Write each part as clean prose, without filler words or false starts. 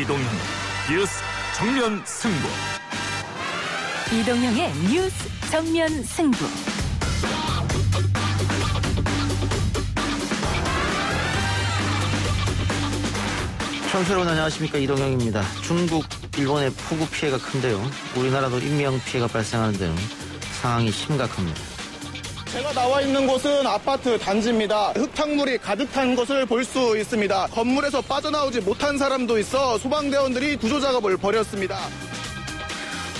이동형 뉴스 정면 승부. 이동형의 뉴스 정면 승부. 청취자 여러분 안녕하십니까, 이동형입니다. 중국, 일본의 폭우 피해가 큰데요. 우리나라도 인명 피해가 발생하는 등 상황이 심각합니다. 제가 나와 있는 곳은 아파트 단지입니다. 흙탕물이 가득 찬 것을 볼 수 있습니다. 건물에서 빠져나오지 못한 사람도 있어 소방대원들이 구조 작업을 벌였습니다.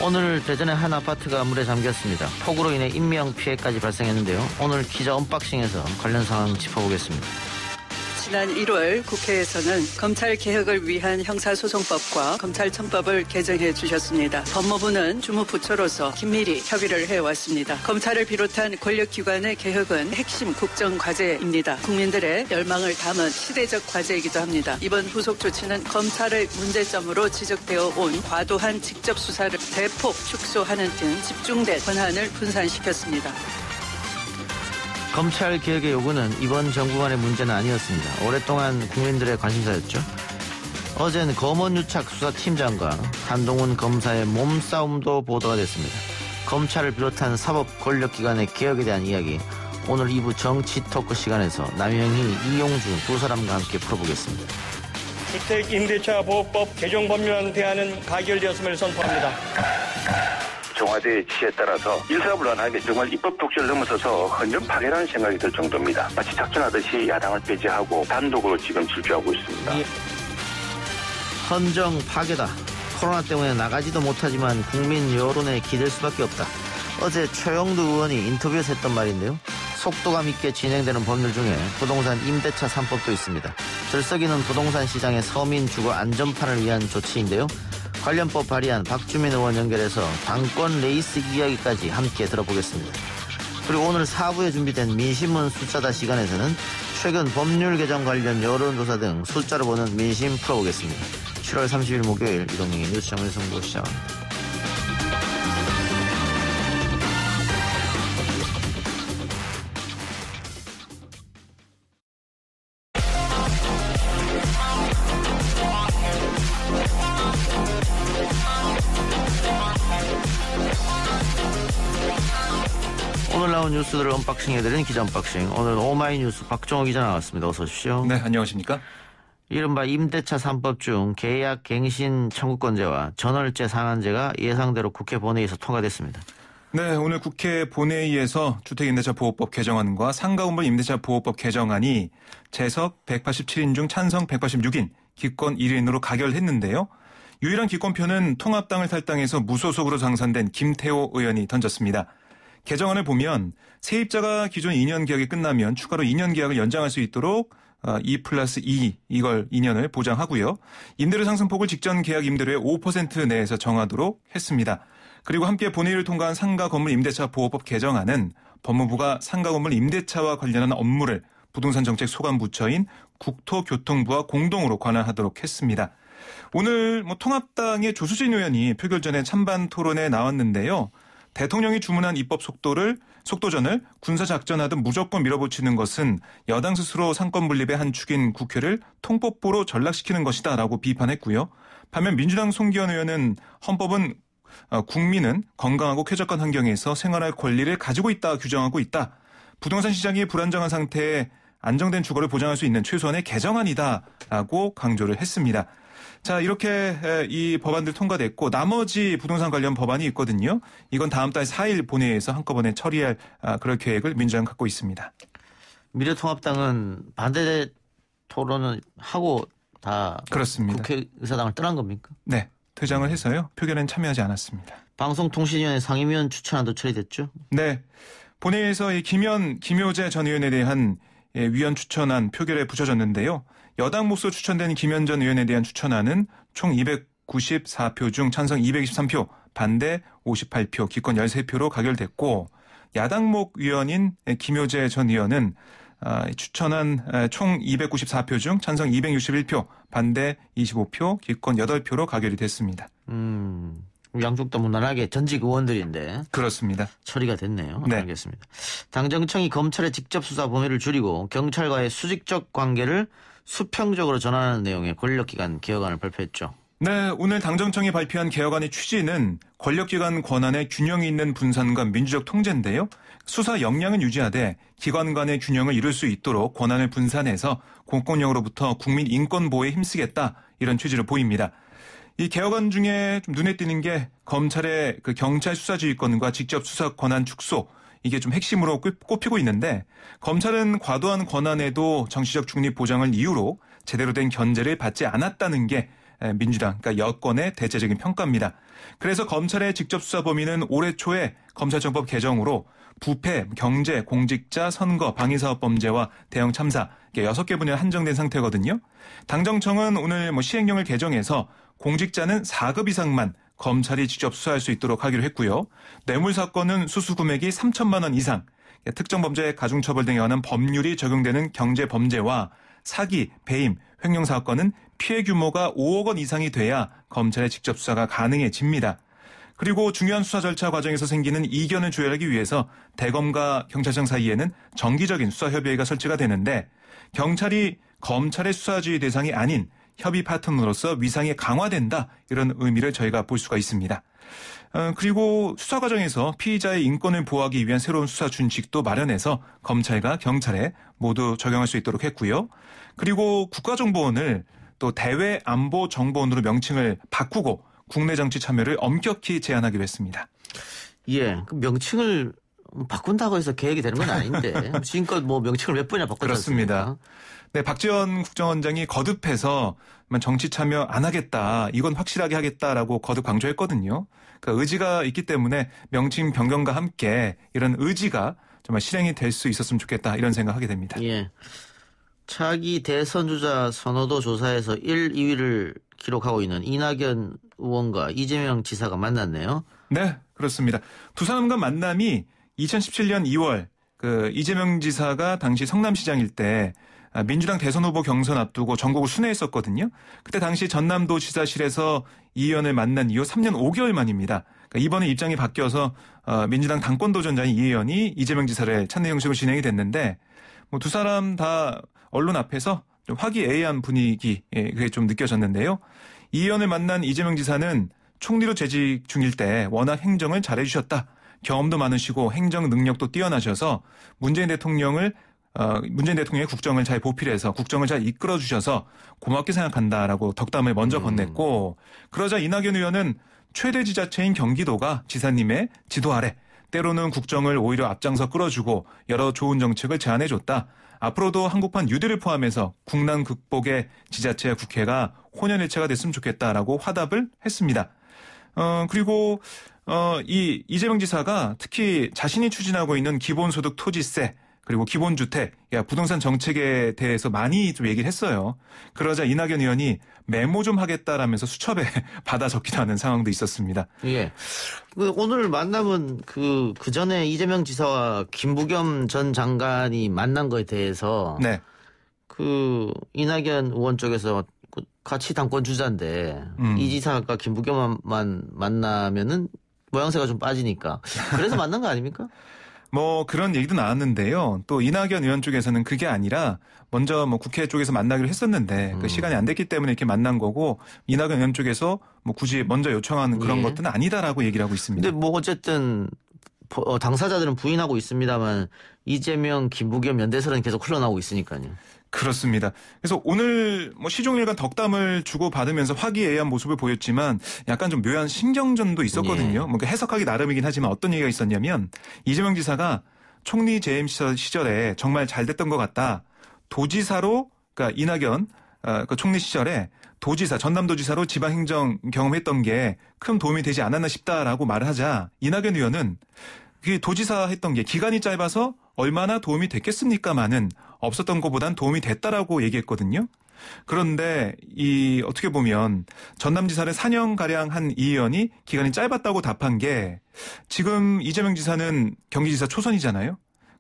오늘 대전의 한 아파트가 물에 잠겼습니다. 폭우로 인해 인명 피해까지 발생했는데요. 오늘 기자 언박싱에서 관련 상황 짚어보겠습니다. 지난 1월 국회에서는 검찰개혁을 위한 형사소송법과 검찰청법을 개정해 주셨습니다. 법무부는 주무부처로서 긴밀히 협의를 해왔습니다. 검찰을 비롯한 권력기관의 개혁은 핵심 국정과제입니다. 국민들의 열망을 담은 시대적 과제이기도 합니다. 이번 후속 조치는 검찰의 문제점으로 지적되어 온 과도한 직접 수사를 대폭 축소하는 등 집중된 권한을 분산시켰습니다. 검찰 개혁의 요구는 이번 정부만의 문제는 아니었습니다. 오랫동안 국민들의 관심사였죠. 어제는 검언유착 수사팀장과 한동훈 검사의 몸싸움도 보도가 됐습니다. 검찰을 비롯한 사법 권력기관의 개혁에 대한 이야기, 오늘 2부 정치 토크 시간에서 남영희, 이용준 두 사람과 함께 풀어보겠습니다. 주택임대차 보호법 개정 법률안 대안은 가결되었음을 선포합니다. 청와대의 지시에 따라서 일사불란하게 정말 입법 독재를 넘어서서 헌정 파괴라는 생각이 들 정도입니다. 마치 작전하듯이 야당을 배제하고 단독으로 지금 질주하고 있습니다. 헌정 파괴다. 코로나 때문에 나가지도 못하지만 국민 여론에 기댈 수밖에 없다. 어제 최영두 의원이 인터뷰에서 했던 말인데요. 속도감 있게 진행되는 법률 중에 부동산 임대차 3법도 있습니다. 들썩이는 부동산 시장의 서민 주거 안전판을 위한 조치인데요. 관련법 발의한 박주민 의원 연결해서 당권 레이스 이야기까지 함께 들어보겠습니다. 그리고 오늘 4부에 준비된 민심문 숫자다 시간에서는 최근 법률 개정 관련 여론조사 등 숫자로 보는 민심 풀어보겠습니다. 7월 30일 목요일 이동영의 뉴스 정면 승부 시작합니다. 오늘 나온 뉴스들을 언박싱해드리는 기자 언박싱. 오늘 오마이뉴스 박종호 기자 나왔습니다. 어서 오십시오. 네, 안녕하십니까. 이른바 임대차 3법 중 계약 갱신 청구권제와 전월제 상한제가 예상대로 국회 본회의에서 통과됐습니다. 네, 오늘 국회 본회의에서 주택임대차 보호법 개정안과 상가건물 임대차 보호법 개정안이 재석 187인 중 찬성 186인 기권 1인으로 가결했는데요. 유일한 기권표는 통합당을 탈당해서 무소속으로 당선된 김태호 의원이 던졌습니다. 개정안을 보면 세입자가 기존 2년 계약이 끝나면 추가로 2년 계약을 연장할 수 있도록 2+2 이걸 2년을 보장하고요. 임대료 상승폭을 직전 계약 임대료의 5% 내에서 정하도록 했습니다. 그리고 함께 본회의를 통과한 상가 건물 임대차 보호법 개정안은 법무부가 상가 건물 임대차와 관련한 업무를 부동산 정책 소관부처인 국토교통부와 공동으로 관할하도록 했습니다. 오늘 통합당의 조수진 의원이 표결 전에 찬반 토론에 나왔는데요. 대통령이 주문한 입법 속도전을 군사작전하듯 무조건 밀어붙이는 것은 여당 스스로 상권 분립의 한 축인 국회를 통법보로 전락시키는 것이다라고 비판했고요. 반면 민주당 송기현 의원은 헌법은 국민은 건강하고 쾌적한 환경에서 생활할 권리를 가지고 있다 규정하고 있다. 부동산 시장이 불안정한 상태에 안정된 주거를 보장할 수 있는 최소한의 개정안이다라고 강조를 했습니다. 자, 이렇게 이 법안들 통과됐고 나머지 부동산 관련 법안이 있거든요. 이건 다음 달 4일 본회의에서 한꺼번에 처리할 그럴 계획을 민주당 갖고 있습니다. 미래통합당은 반대 토론을 하고 다 그렇습니다. 국회의사당을 떠난 겁니까? 네, 퇴장을 해서요. 표결에는 참여하지 않았습니다. 방송통신위원회 상임위원 추천안도 처리됐죠? 네, 본회의에서 이 김효재 전 의원에 대한 위원 추천안 표결에 붙여졌는데요. 여당 몫으로 추천된 김현 전 의원에 대한 추천안은 총 294표 중 찬성 223표, 반대 58표, 기권 13표로 가결됐고 야당목 위원인 김효재 전 의원은 추천한 총 294표 중 찬성 261표, 반대 25표, 기권 8표로 가결이 됐습니다. 양쪽 다 무난하게 전직 의원들인데. 그렇습니다. 처리가 됐네요. 네. 알겠습니다. 당정청이 검찰의 직접 수사 범위를 줄이고 경찰과의 수직적 관계를 수평적으로 전환하는 내용의 권력기관 개혁안을 발표했죠. 네, 오늘 당정청이 발표한 개혁안의 취지는 권력기관 권한의 균형이 있는 분산과 민주적 통제인데요. 수사 역량은 유지하되 기관 간의 균형을 이룰 수 있도록 권한을 분산해서 공권력으로부터 국민 인권 보호에 힘쓰겠다 이런 취지를 보입니다. 이 개혁안 중에 좀 눈에 띄는 게 검찰의 그 경찰 수사지휘권과 직접 수사 권한 축소 이게 좀 핵심으로 꼽히고 있는데 검찰은 과도한 권한에도 정치적 중립 보장을 이유로 제대로 된 견제를 받지 않았다는 게 민주당, 그러니까 여권의 대체적인 평가입니다. 그래서 검찰의 직접 수사 범위는 올해 초에 검찰청법 개정으로 부패, 경제, 공직자, 선거, 방위사업 범죄와 대형 참사 6개 분야에 한정된 상태거든요. 당정청은 오늘 시행령을 개정해서 공직자는 4급 이상만 검찰이 직접 수사할 수 있도록 하기로 했고요. 뇌물 사건은 수수 금액이 3천만 원 이상, 특정 범죄 가중처벌 등에 관한 법률이 적용되는 경제 범죄와 사기, 배임, 횡령 사건은 피해 규모가 5억 원 이상이 돼야 검찰의 직접 수사가 가능해집니다. 그리고 중요한 수사 절차 과정에서 생기는 이견을 조율하기 위해서 대검과 경찰청 사이에는 정기적인 수사협의회가 설치가 되는데 경찰이 검찰의 수사지휘 대상이 아닌 협의 파트너로서 위상이 강화된다 이런 의미를 저희가 볼 수가 있습니다. 그리고 수사 과정에서 피의자의 인권을 보호하기 위한 새로운 수사 준칙도 마련해서 검찰과 경찰에 모두 적용할 수 있도록 했고요. 그리고 국가정보원을 또 대외안보정보원으로 명칭을 바꾸고 국내 정치 참여를 엄격히 제한하기로 했습니다. 예, 그 명칭을 바꾼다고 해서 계획이 되는 건 아닌데 지금껏 명칭을 몇 번이나 바꿨지 그렇습니다. 않습니까? 네, 박지원 국정원장이 거듭해서 정치 참여 안 하겠다, 이건 확실하게 하겠다라고 거듭 강조했거든요. 그러니까 의지가 있기 때문에 명칭 변경과 함께 이런 의지가 정말 실행이 될 수 있었으면 좋겠다 이런 생각하게 됩니다. 예, 차기 대선 주자 선호도 조사에서 1, 2위를 기록하고 있는 이낙연 의원과 이재명 지사가 만났네요. 네, 그렇습니다. 두 사람과 만남이 2017년 2월 그 이재명 지사가 당시 성남시장일 때 민주당 대선 후보 경선 앞두고 전국을 순회했었거든요. 그때 당시 전남도 지사실에서 이 의원을 만난 이후 3년 5개월 만입니다. 그러니까 이번에 입장이 바뀌어서 민주당 당권 도전자인 이 의원이 이재명 지사를 찾는 형식으로 진행이 됐는데 두 사람 다 언론 앞에서 좀 화기애애한 분위기 그게 좀 느껴졌는데요. 이 의원을 만난 이재명 지사는 총리로 재직 중일 때 워낙 행정을 잘해주셨다. 경험도 많으시고 행정 능력도 뛰어나셔서 문재인 대통령의 국정을 잘 보필해서 국정을 잘 이끌어 주셔서 고맙게 생각한다라고 덕담을 먼저 건넸고 그러자 이낙연 의원은 최대 지자체인 경기도가 지사님의 지도 아래 때로는 국정을 오히려 앞장서 끌어주고 여러 좋은 정책을 제안해줬다. 앞으로도 한국판 유대를 포함해서 국난 극복의 지자체와 국회가 혼연일체가 됐으면 좋겠다라고 화답을 했습니다. 그리고 이 이재명 지사가 특히 자신이 추진하고 있는 기본소득 토지세 그리고 기본주택, 부동산 정책에 대해서 많이 좀 얘기를 했어요. 그러자 이낙연 의원이 메모 좀 하겠다라면서 수첩에 받아 적기도 하는 상황도 있었습니다. 예. 오늘 만남은 그 전에 이재명 지사와 김부겸 전 장관이 만난 거에 대해서 네. 그 이낙연 의원 쪽에서 같이 당권 주자인데 이 지사가 김부겸만 만나면은 모양새가 좀 빠지니까 그래서 만난 거 아닙니까? 그런 얘기도 나왔는데요. 또 이낙연 의원 쪽에서는 그게 아니라 먼저 국회 쪽에서 만나기로 했었는데 그 시간이 안 됐기 때문에 이렇게 만난 거고 이낙연 의원 쪽에서 굳이 먼저 요청하는 그런 것들은 아니다라고 얘기를 하고 있습니다. 근데 어쨌든 당사자들은 부인하고 있습니다만 이재명, 김부겸 연대설은 계속 흘러나오고 있으니까요. 그렇습니다. 그래서 오늘 시종일관 덕담을 주고받으면서 화기애애한 모습을 보였지만 약간 좀 묘한 신경전도 있었거든요. 뭔가 해석하기 나름이긴 하지만 어떤 얘기가 있었냐면 이재명 지사가 총리 재임 시절에 정말 잘 됐던 것 같다. 도지사로 그러니까 이낙연 그 총리 시절에 도지사, 전남도지사로 지방행정 경험했던 게 큰 도움이 되지 않았나 싶다라고 말을 하자 이낙연 의원은 그 도지사 했던 게 기간이 짧아서 얼마나 도움이 됐겠습니까마는 없었던 것보단 도움이 됐다라고 얘기했거든요. 그런데 어떻게 보면 전남지사를 4년가량 한 이 의원이 기간이 짧았다고 답한 게 지금 이재명 지사는 경기지사 초선이잖아요.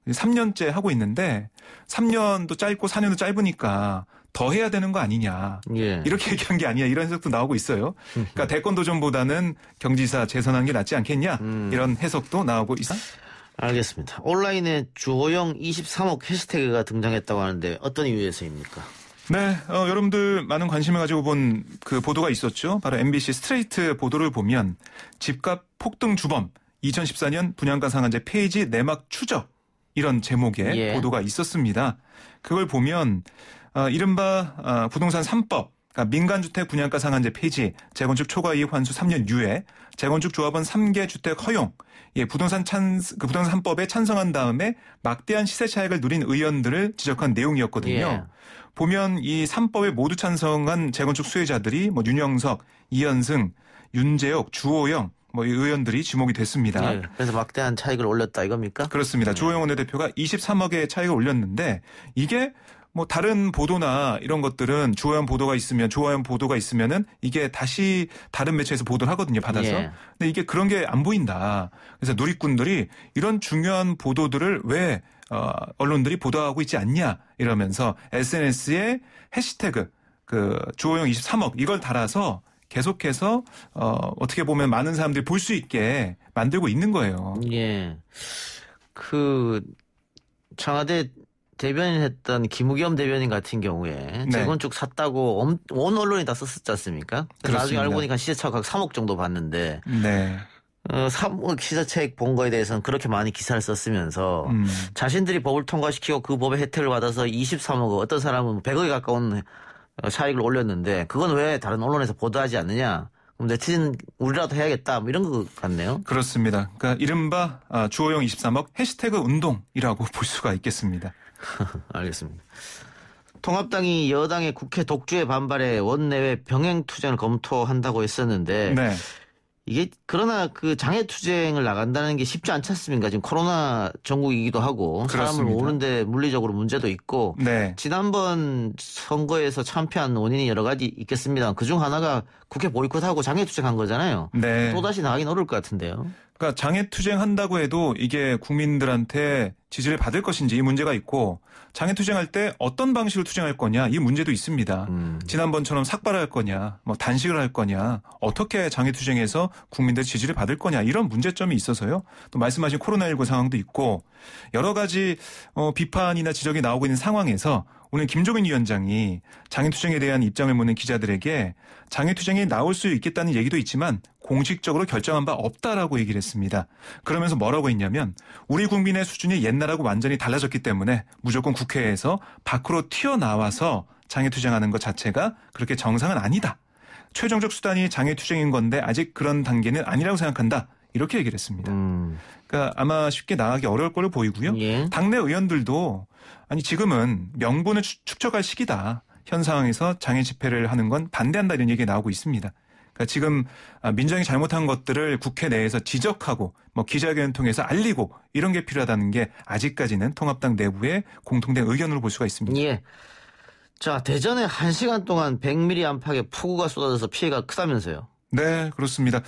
3년째 하고 있는데 3년도 짧고 4년도 짧으니까 더 해야 되는 거 아니냐. 예. 이렇게 얘기한 게 아니냐 이런 해석도 나오고 있어요. 그러니까 대권 도전보다는 경지사 재선하는 게 낫지 않겠냐 이런 해석도 나오고 있어요. 알겠습니다. 온라인에 주호영 23억 해시태그가 등장했다고 하는데 어떤 이유에서입니까? 네, 여러분들 많은 관심을 가지고 본 그 보도가 있었죠. 바로 MBC 스트레이트 보도를 보면 집값 폭등 주범 2014년 분양가 상한제 폐지 내막 추적 이런 제목의 보도가 있었습니다. 그걸 보면 이른바 부동산 3법, 그러니까 민간주택 분양가 상한제 폐지, 재건축 초과이익 환수 3년 유예, 재건축 조합원 3개 주택 허용, 부동산 3법에 찬성한 다음에 막대한 시세 차익을 누린 의원들을 지적한 내용이었거든요. 보면 이 3법에 모두 찬성한 재건축 수혜자들이 윤영석, 이현승, 윤재옥, 주호영 이 의원들이 지목이 됐습니다. 그래서 막대한 차익을 올렸다 이겁니까? 그렇습니다. 주호영 원내대표가 23억의 차익을 올렸는데 이게 다른 보도나 이런 것들은 주호영 보도가 있으면은 이게 다시 다른 매체에서 보도를 하거든요, 받아서. 근데 이게 그런 게 안 보인다. 그래서 누리꾼들이 이런 중요한 보도들을 왜 언론들이 보도하고 있지 않냐 이러면서 SNS에 해시태그 주호영 23억 이걸 달아서 계속해서 어떻게 보면 많은 사람들이 볼 수 있게 만들고 있는 거예요. 청와대 대변인 했던 김우겸 대변인 같은 경우에 재건축 샀다고 온 언론이 다 썼었지 않습니까? 나중에 알고 보니까 시세차익 각 3억 정도 받는데 3억 시세차익 본 거에 대해서는 그렇게 많이 기사를 썼으면서 자신들이 법을 통과시키고 그 법의 혜택을 받아서 23억, 어떤 사람은 100억에 가까운 차익을 올렸는데 그건 왜 다른 언론에서 보도하지 않느냐? 그럼 네티즌 우리라도 해야겠다 이런 것 같네요. 그렇습니다. 그러니까 이른바 주호영 23억 해시태그 운동이라고 볼 수가 있겠습니다. 알겠습니다. 통합당이 여당의 국회 독주에 반발해 원내외 병행투쟁을 검토한다고 했었는데 이게 그러나 그 장애투쟁을 나간다는 게 쉽지 않지 않습니까? 지금 코로나 전국이기도 하고 사람을 모으는데 물리적으로 문제도 있고 지난번 선거에서 참패한 원인이 여러 가지 있겠습니다. 그중 하나가 국회 보이콧하고 장애투쟁한 거잖아요. 또다시 나가긴 어려울 것 같은데요. 그러니까 장애투쟁한다고 해도 이게 국민들한테 지지를 받을 것인지 이 문제가 있고 장애투쟁할 때 어떤 방식으로 투쟁할 거냐 이 문제도 있습니다. 지난번처럼 삭발할 거냐 단식을 할 거냐 어떻게 장애투쟁해서 국민들 지지를 받을 거냐 이런 문제점이 있어서요. 또 말씀하신 코로나19 상황도 있고 여러 가지 비판이나 지적이 나오고 있는 상황에서 오늘 김종인 위원장이 장애투쟁에 대한 입장을 묻는 기자들에게 장애투쟁이 나올 수 있겠다는 얘기도 있지만 공식적으로 결정한 바 없다라고 얘기를 했습니다. 그러면서 뭐라고 했냐면 우리 국민의 수준이 옛날하고 완전히 달라졌기 때문에 무조건 국회에서 밖으로 튀어나와서 장애투쟁하는 것 자체가 그렇게 정상은 아니다. 최종적 수단이 장애투쟁인 건데 아직 그런 단계는 아니라고 생각한다. 이렇게 얘기를 했습니다. 그러니까 아마 쉽게 나가기 어려울 걸로 보이고요. 당내 의원들도 아니 지금은 명분을 축적할 시기다. 현 상황에서 장애 집회를 하는 건 반대한다 이런 얘기가 나오고 있습니다. 그러니까 지금 민주당이 잘못한 것들을 국회 내에서 지적하고 기자회견을 통해서 알리고 이런 게 필요하다는 게 아직까지는 통합당 내부의 공통된 의견으로 볼 수가 있습니다. 자, 대전에 1시간 동안 100mm 안팎의 폭우가 쏟아져서 피해가 크다면서요. 네, 그렇습니다.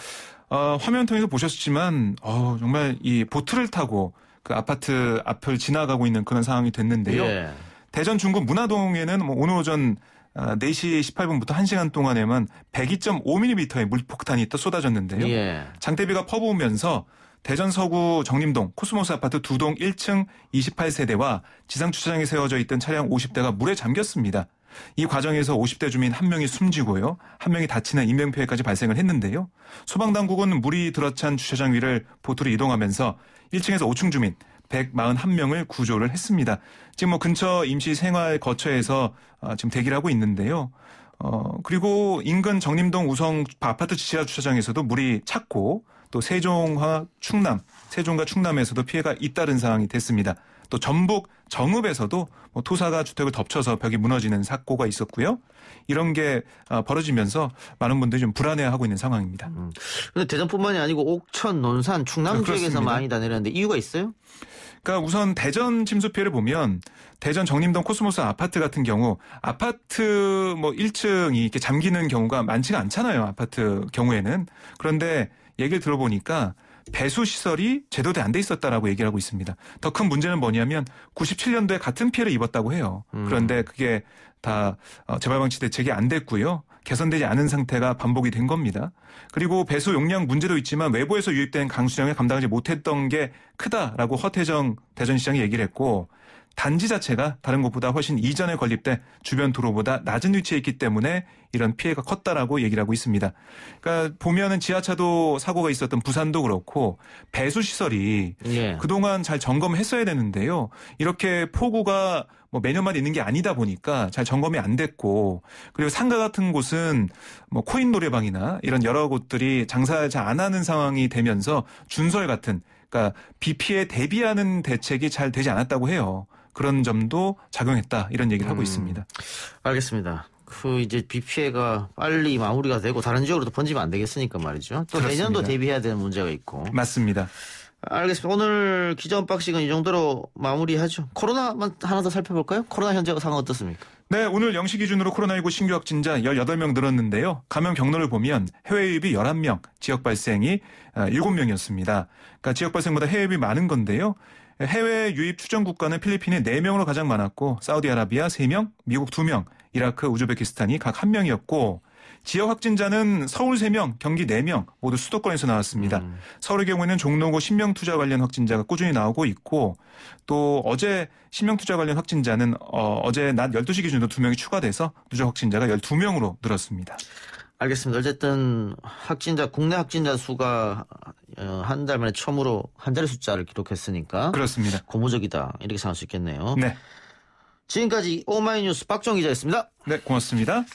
화면 통해서 보셨지만 정말 이 보트를 타고 그 아파트 앞을 지나가고 있는 그런 상황이 됐는데요. 대전 중구 문화동에는 오늘 오전 4시 18분부터 1시간 동안에만 102.5mm의 물폭탄이 또 쏟아졌는데요. 장대비가 퍼부으면서 대전 서구 정림동 코스모스 아파트 2동 1층 28세대와 지상주차장에 세워져 있던 차량 50대가 물에 잠겼습니다. 이 과정에서 50대 주민 1명이 숨지고요. 1명이 다치는 인명피해까지 발생을 했는데요. 소방당국은 물이 들어찬 주차장 위를 보트로 이동하면서 1층에서 5층 주민 141명을 구조를 했습니다. 지금 근처 임시 생활 거처에서 지금 대기를 하고 있는데요. 그리고 인근 정림동 우성 아파트 지하 주차장에서도 물이 찼고 또 세종과 충남에서도 피해가 잇따른 상황이 됐습니다. 또 전북 정읍에서도 토사가 주택을 덮쳐서 벽이 무너지는 사고가 있었고요. 이런 게 벌어지면서 많은 분들이 좀 불안해하고 있는 상황입니다. 그런데 대전뿐만이 아니고 옥천, 논산, 충남 지역에서 많이 다 내렸는데 이유가 있어요? 그러니까 우선 대전 침수 피해를 보면 대전 정림동 코스모스 아파트 같은 경우 아파트 1층이 이렇게 잠기는 경우가 많지가 않잖아요. 아파트 경우에는. 그런데 얘기를 들어보니까 배수 시설이 제대로 안 돼 있었다라고 얘기를 하고 있습니다. 더 큰 문제는 뭐냐면 97년도에 같은 피해를 입었다고 해요. 그런데 그게 다 재발 방치 대책이 안 됐고요. 개선되지 않은 상태가 반복이 된 겁니다. 그리고 배수 용량 문제도 있지만 외부에서 유입된 강수량을 감당하지 못했던 게 크다라고 허태정 대전시장이 얘기를 했고 단지 자체가 다른 곳보다 훨씬 이전에 건립돼 주변 도로보다 낮은 위치에 있기 때문에 이런 피해가 컸다라고 얘기를 하고 있습니다. 그러니까 보면은 지하차도 사고가 있었던 부산도 그렇고 배수 시설이 그동안 잘 점검했어야 되는데요. 이렇게 폭우가 뭐 매년마다 있는 게 아니다 보니까 잘 점검이 안 됐고 그리고 상가 같은 곳은 뭐 코인 노래방이나 이런 여러 곳들이 장사를 잘 안 하는 상황이 되면서 준설 같은 그러니까 비 피해 대비하는 대책이 잘 되지 않았다고 해요. 그런 점도 작용했다 이런 얘기를 하고 있습니다. 알겠습니다. 이제 비 피해가 빨리 마무리가 되고 다른 지역으로도 번지면 안 되겠으니까 말이죠. 또 그렇습니다. 내년도 대비해야 되는 문제가 있고. 맞습니다. 알겠습니다. 오늘 기자 언박싱은 이 정도로 마무리하죠. 코로나만 하나 더 살펴볼까요? 코로나 현재 상황 어떻습니까? 네, 오늘 0시 기준으로 코로나19 신규 확진자 18명 늘었는데요. 감염 경로를 보면 해외 유입이 11명, 지역 발생이 7명이었습니다. 그러니까 지역 발생보다 해외 유입이 많은 건데요. 해외 유입 추정 국가는 필리핀이 4명으로 가장 많았고 사우디아라비아 3명, 미국 2명, 이라크, 우즈베키스탄이 각 1명이었고 지역 확진자는 서울 3명, 경기 4명 모두 수도권에서 나왔습니다. 서울의 경우에는 종로구 신명 투자 관련 확진자가 꾸준히 나오고 있고 또 어제 신명 투자 관련 확진자는 어제 낮 12시 기준으로 2명이 추가돼서 누적 확진자가 12명으로 늘었습니다. 알겠습니다. 어쨌든 국내 확진자 수가 한 달 만에 처음으로 한 자리 숫자를 기록했으니까 그렇습니다. 고무적이다 이렇게 생각할 수 있겠네요. 네. 지금까지 오마이뉴스 박정 기자였습니다. 네, 고맙습니다.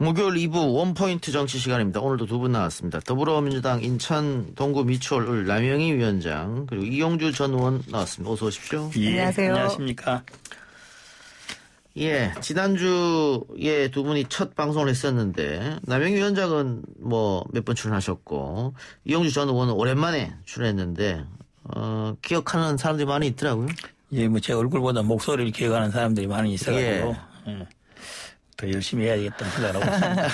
목요일 2부 원포인트 정치 시간입니다. 오늘도 두 분 나왔습니다. 더불어민주당 인천 동구 미추홀 남영희 위원장 그리고 이용주 전 의원 나왔습니다. 어서 오십시오. 예, 안녕하세요. 안녕하십니까. 예, 지난주에 두 분이 첫 방송을 했었는데 남영희 위원장은 뭐 몇 번 출연하셨고 이용주 전 의원은 오랜만에 출연했는데 기억하는 사람들이 많이 있더라고요. 예, 뭐 제 얼굴보다 목소리를 기억하는 사람들이 많이 있어가지고 더 열심히 해야겠다는 생각을 하고 있습니다.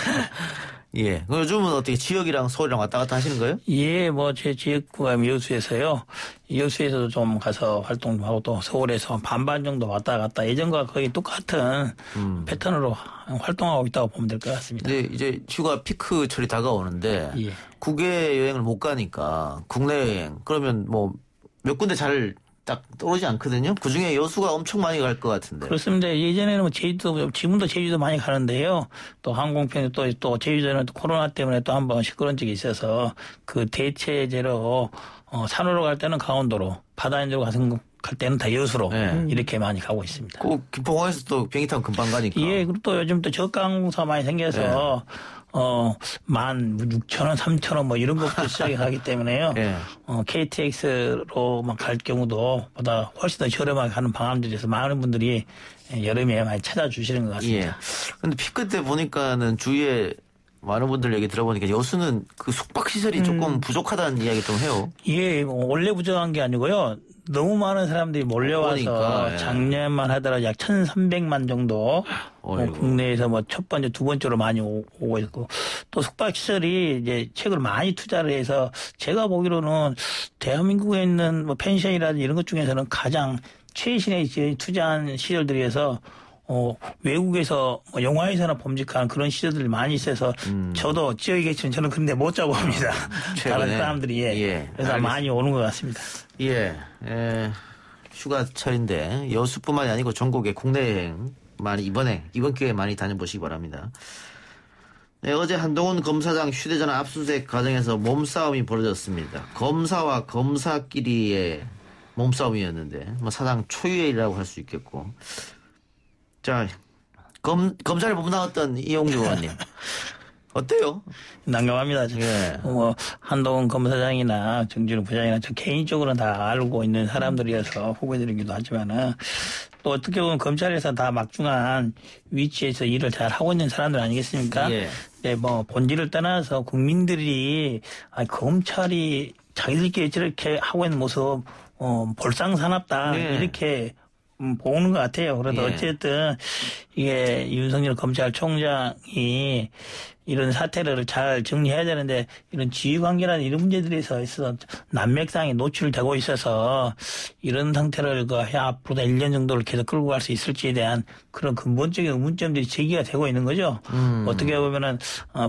예, 요즘은 어떻게 지역이랑 서울이랑 왔다 갔다 하시는 거예요? 예, 뭐 제 지역구가 여수에서요. 여수에서도 좀 가서 활동 좀 하고 또 서울에서 반반 정도 왔다 갔다 예전과 거의 똑같은 패턴으로 활동하고 있다고 보면 될 것 같습니다. 네, 이제 휴가 피크철이 다가오는데 예. 국외 여행을 못 가니까 국내 여행 그러면 뭐 몇 군데 잘 딱 떠오르지 않거든요. 그중에 여수가 엄청 많이 갈 것 같은데. 그렇습니다. 예전에는 뭐 제주도, 지금도 제주도 많이 가는데요. 또 항공편이 또 제주도는 또 코로나 때문에 또 한번 시끄러운 적이 있어서 그 대체제로 산으로 갈 때는 강원도로, 바다 인도로 갈 때는 다 여수로 이렇게 많이 가고 있습니다. 꼭 김포공항에서 또 비행기 타면 금방 가니까. 예, 그리고 또 요즘 또 저가 항공사 많이 생겨서 16,000원, 3,000원 뭐 이런 것부터 시작이 하기 때문에요. KTX로만 갈 경우도 보다 훨씬 더 저렴하게 가는 방안들에서 많은 분들이 여름에 많이 찾아주시는 것 같습니다. 예. 근데 피크 때 보니까는 주위에 많은 분들 얘기 들어보니까 여수는 그 숙박시설이 조금 부족하다는 이야기 좀 해요. 예, 원래 부족한 게 아니고요. 너무 많은 사람들이 몰려와서 그러니까, 작년만 하더라도 약 1,300만 정도 국내에서 뭐 첫 번째, 두 번째로 많이 오고 있고 또 숙박시설이 이제 최근에 많이 투자를 해서 제가 보기로는 대한민국에 있는 뭐 펜션이라든지 이런 것 중에서는 가장 최신의 투자한 시설들이어서 외국에서 뭐 영화에서나 범직한 그런 시설들이 많이 있어서 저도 지역에 계시면 저는 그런데 못 잡아봅니다. 다른 사람들이 그래서 알겠습니다. 많이 오는 것 같습니다. 예, 휴가철인데 여수뿐만이 아니고 전국에 국내 여행 많이 이번 기회에 많이 다녀보시기 바랍니다. 네, 어제 한동훈 검사장 휴대전화 압수수색 과정에서 몸싸움이 벌어졌습니다. 검사와 검사끼리의 몸싸움이었는데 뭐 사상 초유의 일이라고 할 수 있겠고. 자, 검찰을 보고 나왔던 이용주 의원님. 어때요? 난감합니다. 예. 뭐 한동훈 검사장이나 정진우 부장이나 저 개인적으로는 다 알고 있는 사람들이어서 후보드리기도 하지만은 또 어떻게 보면 검찰에서 다 막중한 위치에서 일을 잘 하고 있는 사람들 아니겠습니까? 예. 네, 뭐 본질을 떠나서 국민들이 검찰이 자기들끼리 저렇게 하고 있는 모습 볼상사납다 네. 이렇게 보는 것 같아요. 그래도 예. 어쨌든 이게 윤석열 검찰총장이 이런 사태를 잘 정리해야 되는데 이런 지휘관계라는 이런 문제들에 있어서 난맥상에 노출되고 있어서 이런 상태를 앞으로도 1년 정도를 계속 끌고 갈 수 있을지에 대한 그런 근본적인 의문점들이 제기가 되고 있는 거죠. 어떻게 보면은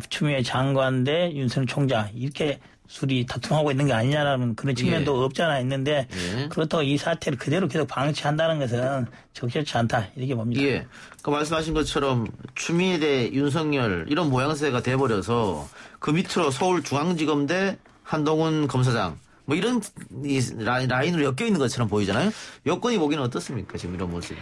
추미애 장관 대 윤석열 총장 이렇게 둘이 다툼하고 있는 게 아니냐라는 그런 측면도 없잖아 있는데 그렇다고 이 사태를 그대로 계속 방치한다는 것은 적절치 않다 이렇게 봅니다. 예. 그 말씀하신 것처럼 추미애 대 윤석열 이런 모양새가 돼버려서 그 밑으로 서울중앙지검 대 한동훈 검사장 뭐 이런 라인으로 엮여 있는 것처럼 보이잖아요. 여건이 보기는 어떻습니까? 지금 이런 모습이.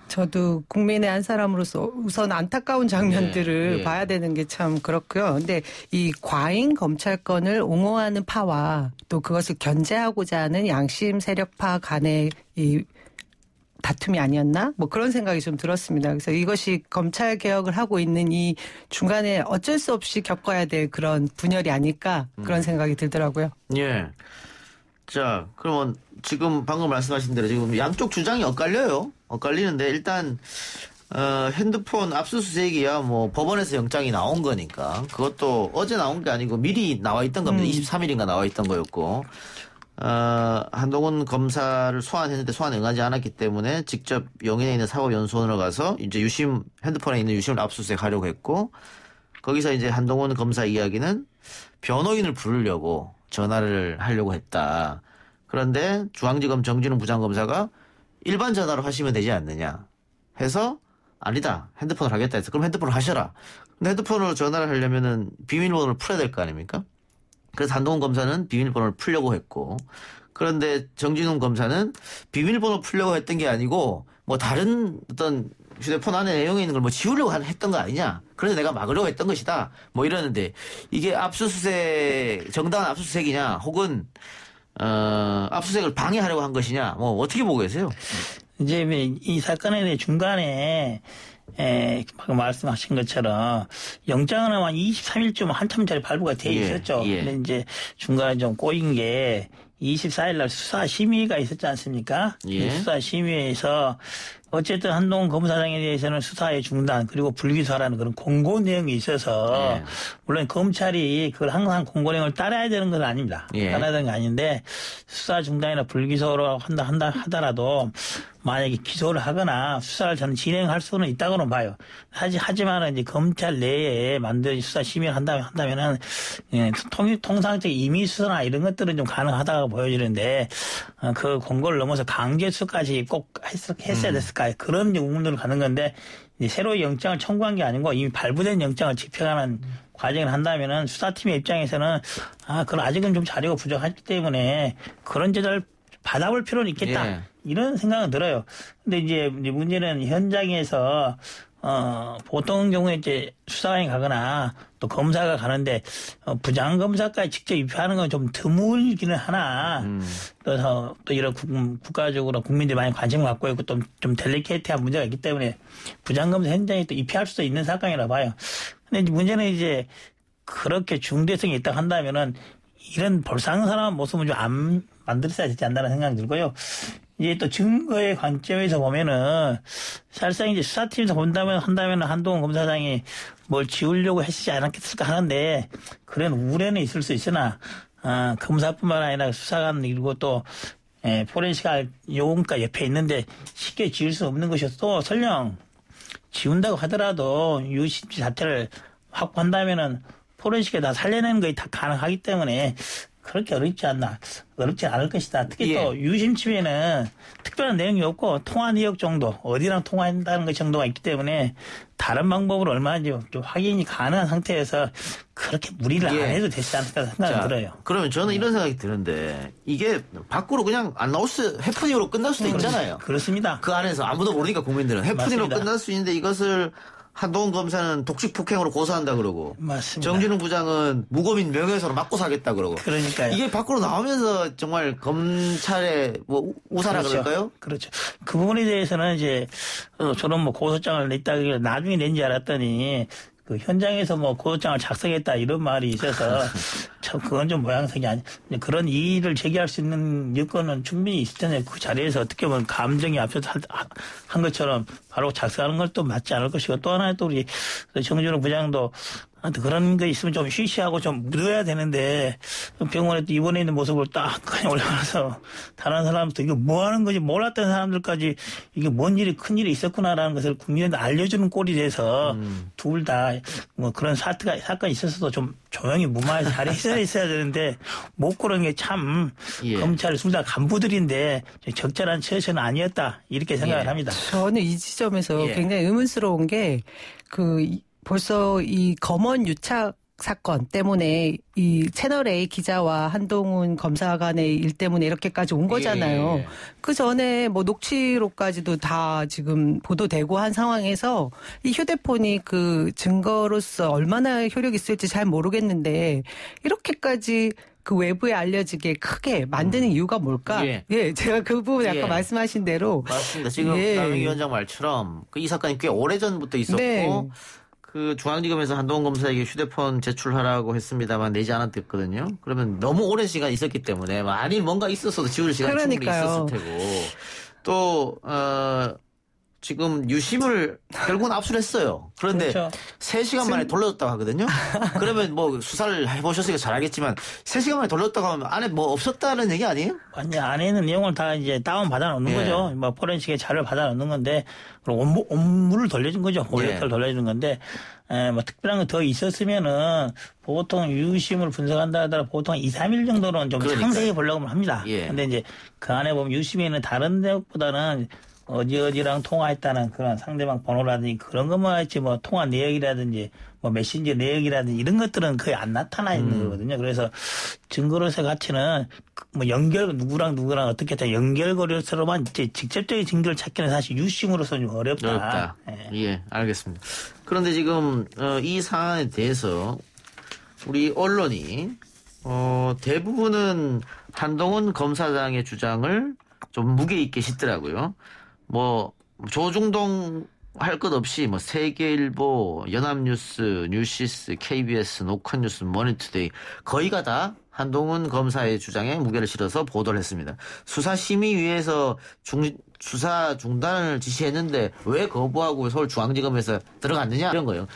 저도 국민의 한 사람으로서 우선 안타까운 장면들을 예. 봐야 되는 게 참 그렇고요. 근데 이 과잉 검찰권을 옹호하는 파와 또 그것을 견제하고자 하는 양심 세력파 간의 이 다툼이 아니었나? 뭐 그런 생각이 좀 들었습니다. 그래서 이것이 검찰 개혁을 하고 있는 이 중간에 어쩔 수 없이 겪어야 될 그런 분열이 아닐까 그런 생각이 들더라고요. 예. 자, 그러면 지금 방금 말씀하신 대로 지금 양쪽 주장이 엇갈려요. 엇갈리는데 일단 핸드폰 압수수색이야 뭐 법원에서 영장이 나온 거니까 그것도 어제 나온 게 아니고 미리 나와 있던 겁니다. 23일인가 나와 있던 거였고 한동훈 검사를 소환했는데 소환 응하지 않았기 때문에 직접 용인에 있는 사법연수원으로 가서 이제 유심 핸드폰에 있는 유심을 압수수색하려고 했고 거기서 이제 한동훈 검사 이야기는 변호인을 부르려고 전화를 하려고 했다. 그런데 중앙지검 정진웅 부장검사가 일반 전화로 하시면 되지 않느냐 해서 아니다. 핸드폰을 하겠다 해서 그럼 핸드폰을 하셔라. 근데 핸드폰으로 전화를 하려면은 비밀번호를 풀어야 될 거 아닙니까? 그래서 한동훈 검사는 비밀번호를 풀려고 했고 그런데 정진웅 검사는 비밀번호 풀려고 했던 게 아니고 뭐 다른 어떤 휴대폰 안에 내용에 있는 걸 뭐 지우려고 했던 거 아니냐. 그래서 내가 막으려고 했던 것이다. 뭐 이러는데 이게 압수수색 정당한 압수수색이냐 혹은 압수수색을 방해하려고 한 것이냐 뭐 어떻게 보고 계세요? 이제 이 사건에 대해 중간에 방금 말씀하신 것처럼 영장은 아마 23일쯤 한참 전에 발부가 돼 있었죠. 예. 근데 이제 중간에 좀 꼬인 게 24일 날 수사 심의가 있었지 않습니까? 예. 수사 심의에서 어쨌든 한동훈 검사장에 대해서는 수사의 중단 그리고 불기소하라는 그런 공고 내용이 있어서 예. 물론 검찰이 그걸 항상 공고 내용을 따라야 되는 건 아닙니다. 예. 따라야 되는 게 아닌데 수사 중단이나 불기소로 한다 하더라도 만약에 기소를 하거나 수사를 저는 진행할 수는 있다고는 봐요. 하지만 이제 검찰 내에 만든 수사 심의를 한다면은 통상적 임의 수사나 이런 것들은 좀 가능하다고 보여지는데 그 공고를 넘어서 강제 수사까지 꼭 했어야 됐을까 그런 의문을 갖는 건데 이제 새로 영장을 청구한 게 아니고 이미 발부된 영장을 집행하는 과정을 한다면은 수사팀의 입장에서는 그건 아직은 좀 자료가 부족하기 때문에 그런 제도를 받아볼 필요는 있겠다. 예. 이런 생각은 들어요. 근데 이제 문제는 현장에서 보통 경우에 이제 수사관이 가거나 또 검사가 가는데 부장검사까지 직접 입회하는 건 좀 드물기는 하나 또 이런 국가적으로 국민들이 많이 관심을 갖고 있고 또 좀 델리케이트한 문제가 있기 때문에 부장검사 현장에 또 입회할 수도 있는 사건이라 봐요. 근데 이제 문제는 이제 그렇게 중대성이 있다고 한다면은 이런 볼상사나운 모습은 좀 안 만들어야 되지 않나라는 생각이 들고요. 이제 또 증거의 관점에서 보면은 사실상 이제 수사팀에서 한다면 한동훈 검사장이 뭘 지우려고 했지 않았겠을까 하는데 그런 우려는 있을 수 있으나 검사뿐만 아니라 수사관 그리고 또 포렌식 요원과 옆에 있는데 쉽게 지울 수 없는 것이어서 또 설령 지운다고 하더라도 유심지 자체를 확보한다면은 포렌식에 다 살려내는 것이 다 가능하기 때문에 그렇게 어렵지 않을 것이다. 특히 또 유심칩에는 특별한 내용이 없고 통화 내역 정도, 어디랑 통화한다는 것 정도가 있기 때문에 다른 방법으로 얼마든지 좀 확인이 가능한 상태에서 그렇게 무리를 안 해도 되지 않을까 생각이 들어요. 그러면 저는 이런 생각이 드는데 이게 밖으로 그냥 안 나올 해프닝으로 끝날 수도 있잖아요. 그렇습니다. 그 안에서 아무도 모르니까 국민들은 해프닝으로 끝날 수 있는데 이것을 한동훈 검사는 독식 폭행으로 고소한다 그러고 맞습니다. 정진웅 부장은 무고민 명예훼손으로 맞고 사겠다 그러고 그러니까요. 이게 밖으로 나오면서 정말 검찰의 뭐 우사라 그렇죠. 그럴까요? 그렇죠. 그 부분에 대해서는 이제 저는 뭐 고소장을 냈다길래 나중에 낸지 알았더니 그 현장에서 뭐 고소장을 작성했다 이런 말이 있어서 그건 좀 모양새이 아니. 그런 이의를 제기할 수 있는 여건은 충분히 있을 텐데 그 자리에서 어떻게 보면 감정이 앞서서 한 것처럼 바로 작성하는 건 또 맞지 않을 것이고 또 하나 또 우리 정준호 부장도 그런 거 있으면 좀 쉬쉬하고 좀 묻어야 되는데 병원에 또 입원해 있는 모습을 딱 그냥 올라가서 다른 사람도 이거 뭐 하는 거지 몰랐던 사람들까지 이게 뭔 일이 큰 일이 있었구나라는 것을 국민한테 알려주는 꼴이 돼서 둘 다 뭐 그런 사건이 있었어도 좀 조용히 무마해 자리에 있어야 되는데 못 그런 게 참 검찰 수사 간부들인데 적절한 처신은 아니었다 이렇게 생각을 합니다. 저는 이 지점에서 굉장히 의문스러운 게 벌써 이 검언 유착 사건 때문에 이 채널A 기자와 한동훈 검사 간의 일 때문에 이렇게까지 온 거잖아요. 그 전에 뭐 녹취록까지도 다 지금 보도되고 한 상황에서 이 휴대폰이 그 증거로서 얼마나 효력이 있을지 잘 모르겠는데 이렇게까지 그 외부에 알려지게 크게 만드는 이유가 뭘까? 제가 그 부분 아까 말씀하신 대로 맞습니다. 지금 남영 위원장 말처럼 이 사건이 꽤 오래전부터 있었고 그 중앙지검에서 한동훈 검사에게 휴대폰 제출하라고 했습니다만 내지 않았거든요. 그러면 너무 오랜 시간 있었기 때문에 많이 뭔가 있었어도 지울 시간이 충분히 있었을 테고 또 지금 유심을 결국은 압수했어요. 그런데 3시간 만에 돌려줬다고 하거든요. 그러면 뭐 수사를 해보셨으니까 잘 알겠지만 3시간 만에 돌려줬다고 하면 안에 뭐 없었다는 얘기 아니에요? 아니 안에 있는 내용을 다 이제 다운 받아 놓는 거죠. 뭐 포렌식의 자료를 받아 놓는 건데 그럼 업무를 돌려준 거죠. 올력을 돌려주는 건데 뭐 특별한 거 더 있었으면은 보통 유심을 분석한다 하더라도 보통 2, 3일 정도는 좀 상세히 보려고 합니다. 근데 이제 그 안에 보면 유심에 있는 다른 내용보다는 어디랑 통화했다는 그런 상대방 번호라든지 그런 것만 했지 뭐 통화 내역이라든지 뭐 메신저 내역이라든지 이런 것들은 거의 안 나타나 있는 거거든요. 그래서 증거로서의 가치는 뭐 누구랑 어떻게 했다 연결고리로서만 이제 직접적인 증거를 찾기는 사실 유심으로서는 좀 어렵다. 알겠습니다. 그런데 지금 이 사안에 대해서 우리 언론이 대부분은 한동훈 검사장의 주장을 좀 무게 있게 싣더라고요. 뭐 조중동 할 것 없이 뭐 세계일보, 연합뉴스, 뉴시스, KBS, 노컷뉴스, 머니투데이 거의가 다 한동훈 검사의 주장에 무게를 실어서 보도를 했습니다. 수사심의위에서 수사 중단을 지시했는데 왜 거부하고 서울중앙지검에서 들어갔느냐 이런 거예요.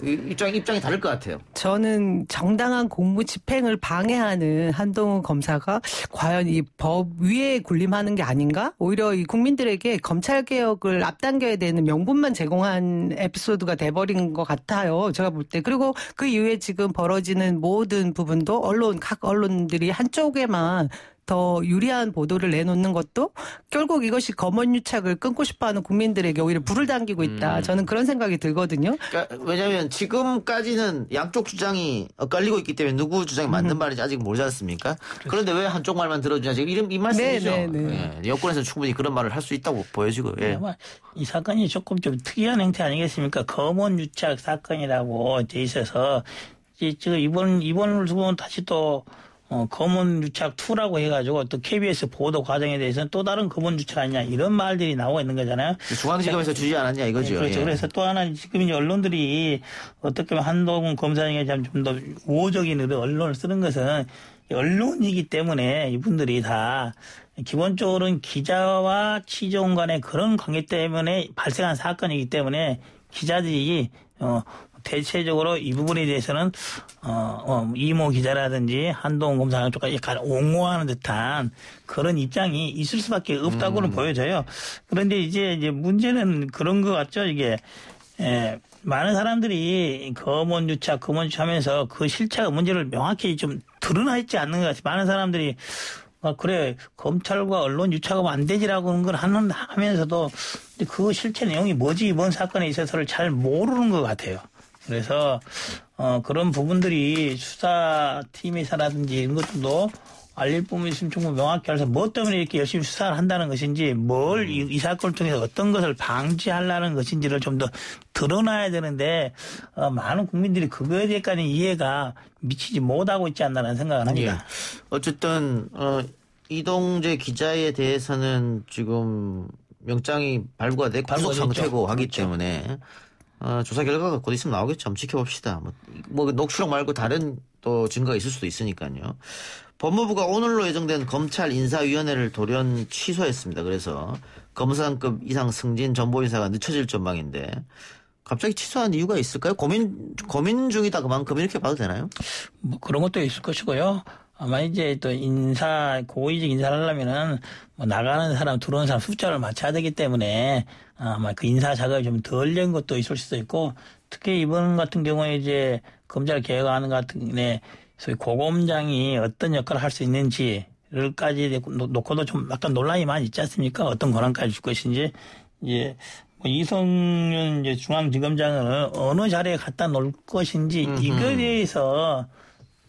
입장이 다를 것 같아요. 저는 정당한 공무 집행을 방해하는 한동훈 검사가 과연 이 법 위에 군림하는 게 아닌가? 오히려 이 국민들에게 검찰 개혁을 앞당겨야 되는 명분만 제공한 에피소드가 돼버린 것 같아요. 제가 볼 때. 그리고 그 이후에 지금 벌어지는 모든 부분도 각 언론들이 한쪽에만 더 유리한 보도를 내놓는 것도 결국 이것이 검언유착을 끊고 싶어하는 국민들에게 오히려 불을 당기고 있다. 저는 그런 생각이 들거든요. 그러니까 왜냐하면 지금까지는 양쪽 주장이 엇갈리고 있기 때문에 누구 주장이 맞는 말인지 아직 모르지 않습니까? 그런데 왜 한쪽 말만 들어주냐 지금 이 말씀이죠. 여권에서는 충분히 그런 말을 할 수 있다고 보여지고. 이 사건이 조금 좀 특이한 형태 아니겠습니까? 검언유착 사건이라고 돼 있어서 지금 이번을 두고 다시 또 검언유착 2라고 해가지고 또 KBS 보도 과정에 대해서는 또 다른 검언유착 아니냐 이런 말들이 나오고 있는 거잖아요. 중앙지검에서 주지 않았냐 이거죠. 그렇죠. 그래서 또 하나 지금 이제 언론들이 어떻게 보면 한동훈 검사장에 좀 더 우호적인 언론을 쓰는 것은 언론이기 때문에 이분들이 다 기본적으로는 기자와 취재원 간의 그런 관계 때문에 발생한 사건이기 때문에 기자들이 대체적으로 이 부분에 대해서는 이모 기자라든지 한동훈 검사장 쪽까지 약간 옹호하는 듯한 그런 입장이 있을 수밖에 없다고는 보여져요. 그런데 이제 문제는 그런 것 같죠. 이게 많은 사람들이 검언유착하면서 그 실체가 문제를 명확히 좀 드러나 있지 않는 것 같아요. 많은 사람들이 그래 검찰과 언론 유착하면 안 되지라고 하는 걸 하면서도 그 실체 내용이 뭐지 이번 사건에 있어서를 잘 모르는 것 같아요. 그래서 그런 부분들이 수사팀에서라든지 이런 것들도 알릴 부분이 있으면 좀 명확히 알아서 뭐 때문에 이렇게 열심히 수사를 한다는 것인지 뭘 이 사건을 통해서 어떤 것을 방지하려는 것인지를 좀 더 드러나야 되는데 많은 국민들이 그거에 대해서까지 이해가 미치지 못하고 있지 않나라는 생각을 합니다. 어쨌든 이동재 기자에 대해서는 지금 영장이 발부가 되고 구속 상태고 하기 때문에 조사 결과가 곧 있으면 나오겠죠. 한번 지켜봅시다. 뭐 녹취록 말고 다른 또 증거가 있을 수도 있으니까요. 법무부가 오늘로 예정된 검찰 인사위원회를 돌연 취소했습니다. 그래서 검사장급 이상 승진 전보 인사가 늦춰질 전망인데 갑자기 취소한 이유가 있을까요? 고민 중이다 그만큼 이렇게 봐도 되나요? 뭐 그런 것도 있을 것이고요. 아마 이제 또 고위직 인사를 하려면은 뭐 나가는 사람, 들어오는 사람 숫자를 맞춰야 되기 때문에 아마 그 인사 작업이 좀 덜 된 것도 있을 수도 있고, 특히 이번 같은 경우에 이제 검찰 개혁하는 같은 데 소위 고검장이 어떤 역할을 할 수 있는지를까지 놓고도 좀 약간 논란이 많이 있지 않습니까? 어떤 권한까지 줄 것인지. 이제 뭐 이성윤 이제 중앙지검장을 어느 자리에 갖다 놓을 것인지 이거에 대해서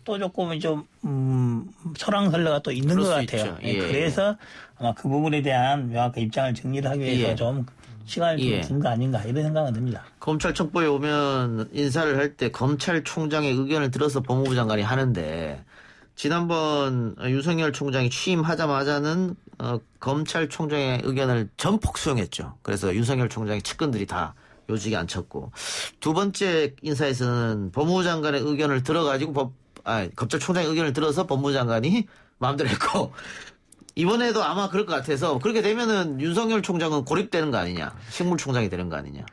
또 조금 좀 설왕설래가 또 있는 것 같아요. 예. 그래서 아마 그 부분에 대한 명확한 입장을 정리를 하기 위해서 좀 시간을 준 거 아닌가 이런 생각은 듭니다. 검찰청법에 오면 인사를 할 때 검찰총장의 의견을 들어서 법무부 장관이 하는데 지난번 윤석열 총장이 취임하자마자는 검찰총장의 의견을 전폭 수용했죠. 그래서 윤석열 총장의 측근들이 다 요직에 앉혔고, 두 번째 인사에서는 법무부 장관의 의견을 들어가지고 검찰총장의 의견을 들어서 법무부 장관이 마음대로 했고, 이번에도 아마 그럴 것 같아서 그렇게 되면은 윤석열 총장은 고립되는 거 아니냐, 식물총장이 되는 거 아니냐.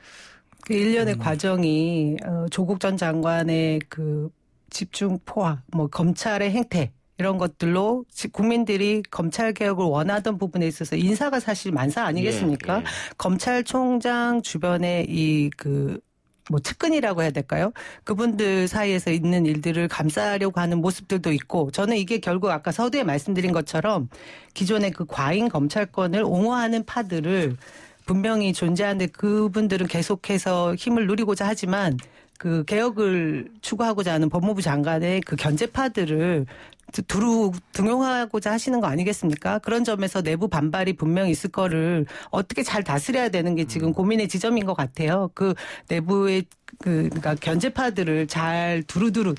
그 일련의 과정이 조국 전 장관의 그 집중 포화, 뭐 검찰의 행태 이런 것들로 국민들이 검찰 개혁을 원하던 부분에 있어서 인사가 사실 만사 아니겠습니까? 검찰총장 주변에 뭐 측근이라고 해야 될까요? 그분들 사이에서 있는 일들을 감싸려고 하는 모습들도 있고, 저는 이게 결국 아까 서두에 말씀드린 것처럼 기존의 그 과잉 검찰권을 옹호하는 파들을 분명히 존재하는데 그분들은 계속해서 힘을 누리고자 하지만 그 개혁을 추구하고자 하는 법무부 장관의 그 견제파들을 두루 등용하고자 하시는 거 아니겠습니까? 그런 점에서 내부 반발이 분명히 있을 거를 어떻게 잘 다스려야 되는 게 지금 고민의 지점인 것 같아요. 그 내부의 그러니까 견제파들을 잘 두루두루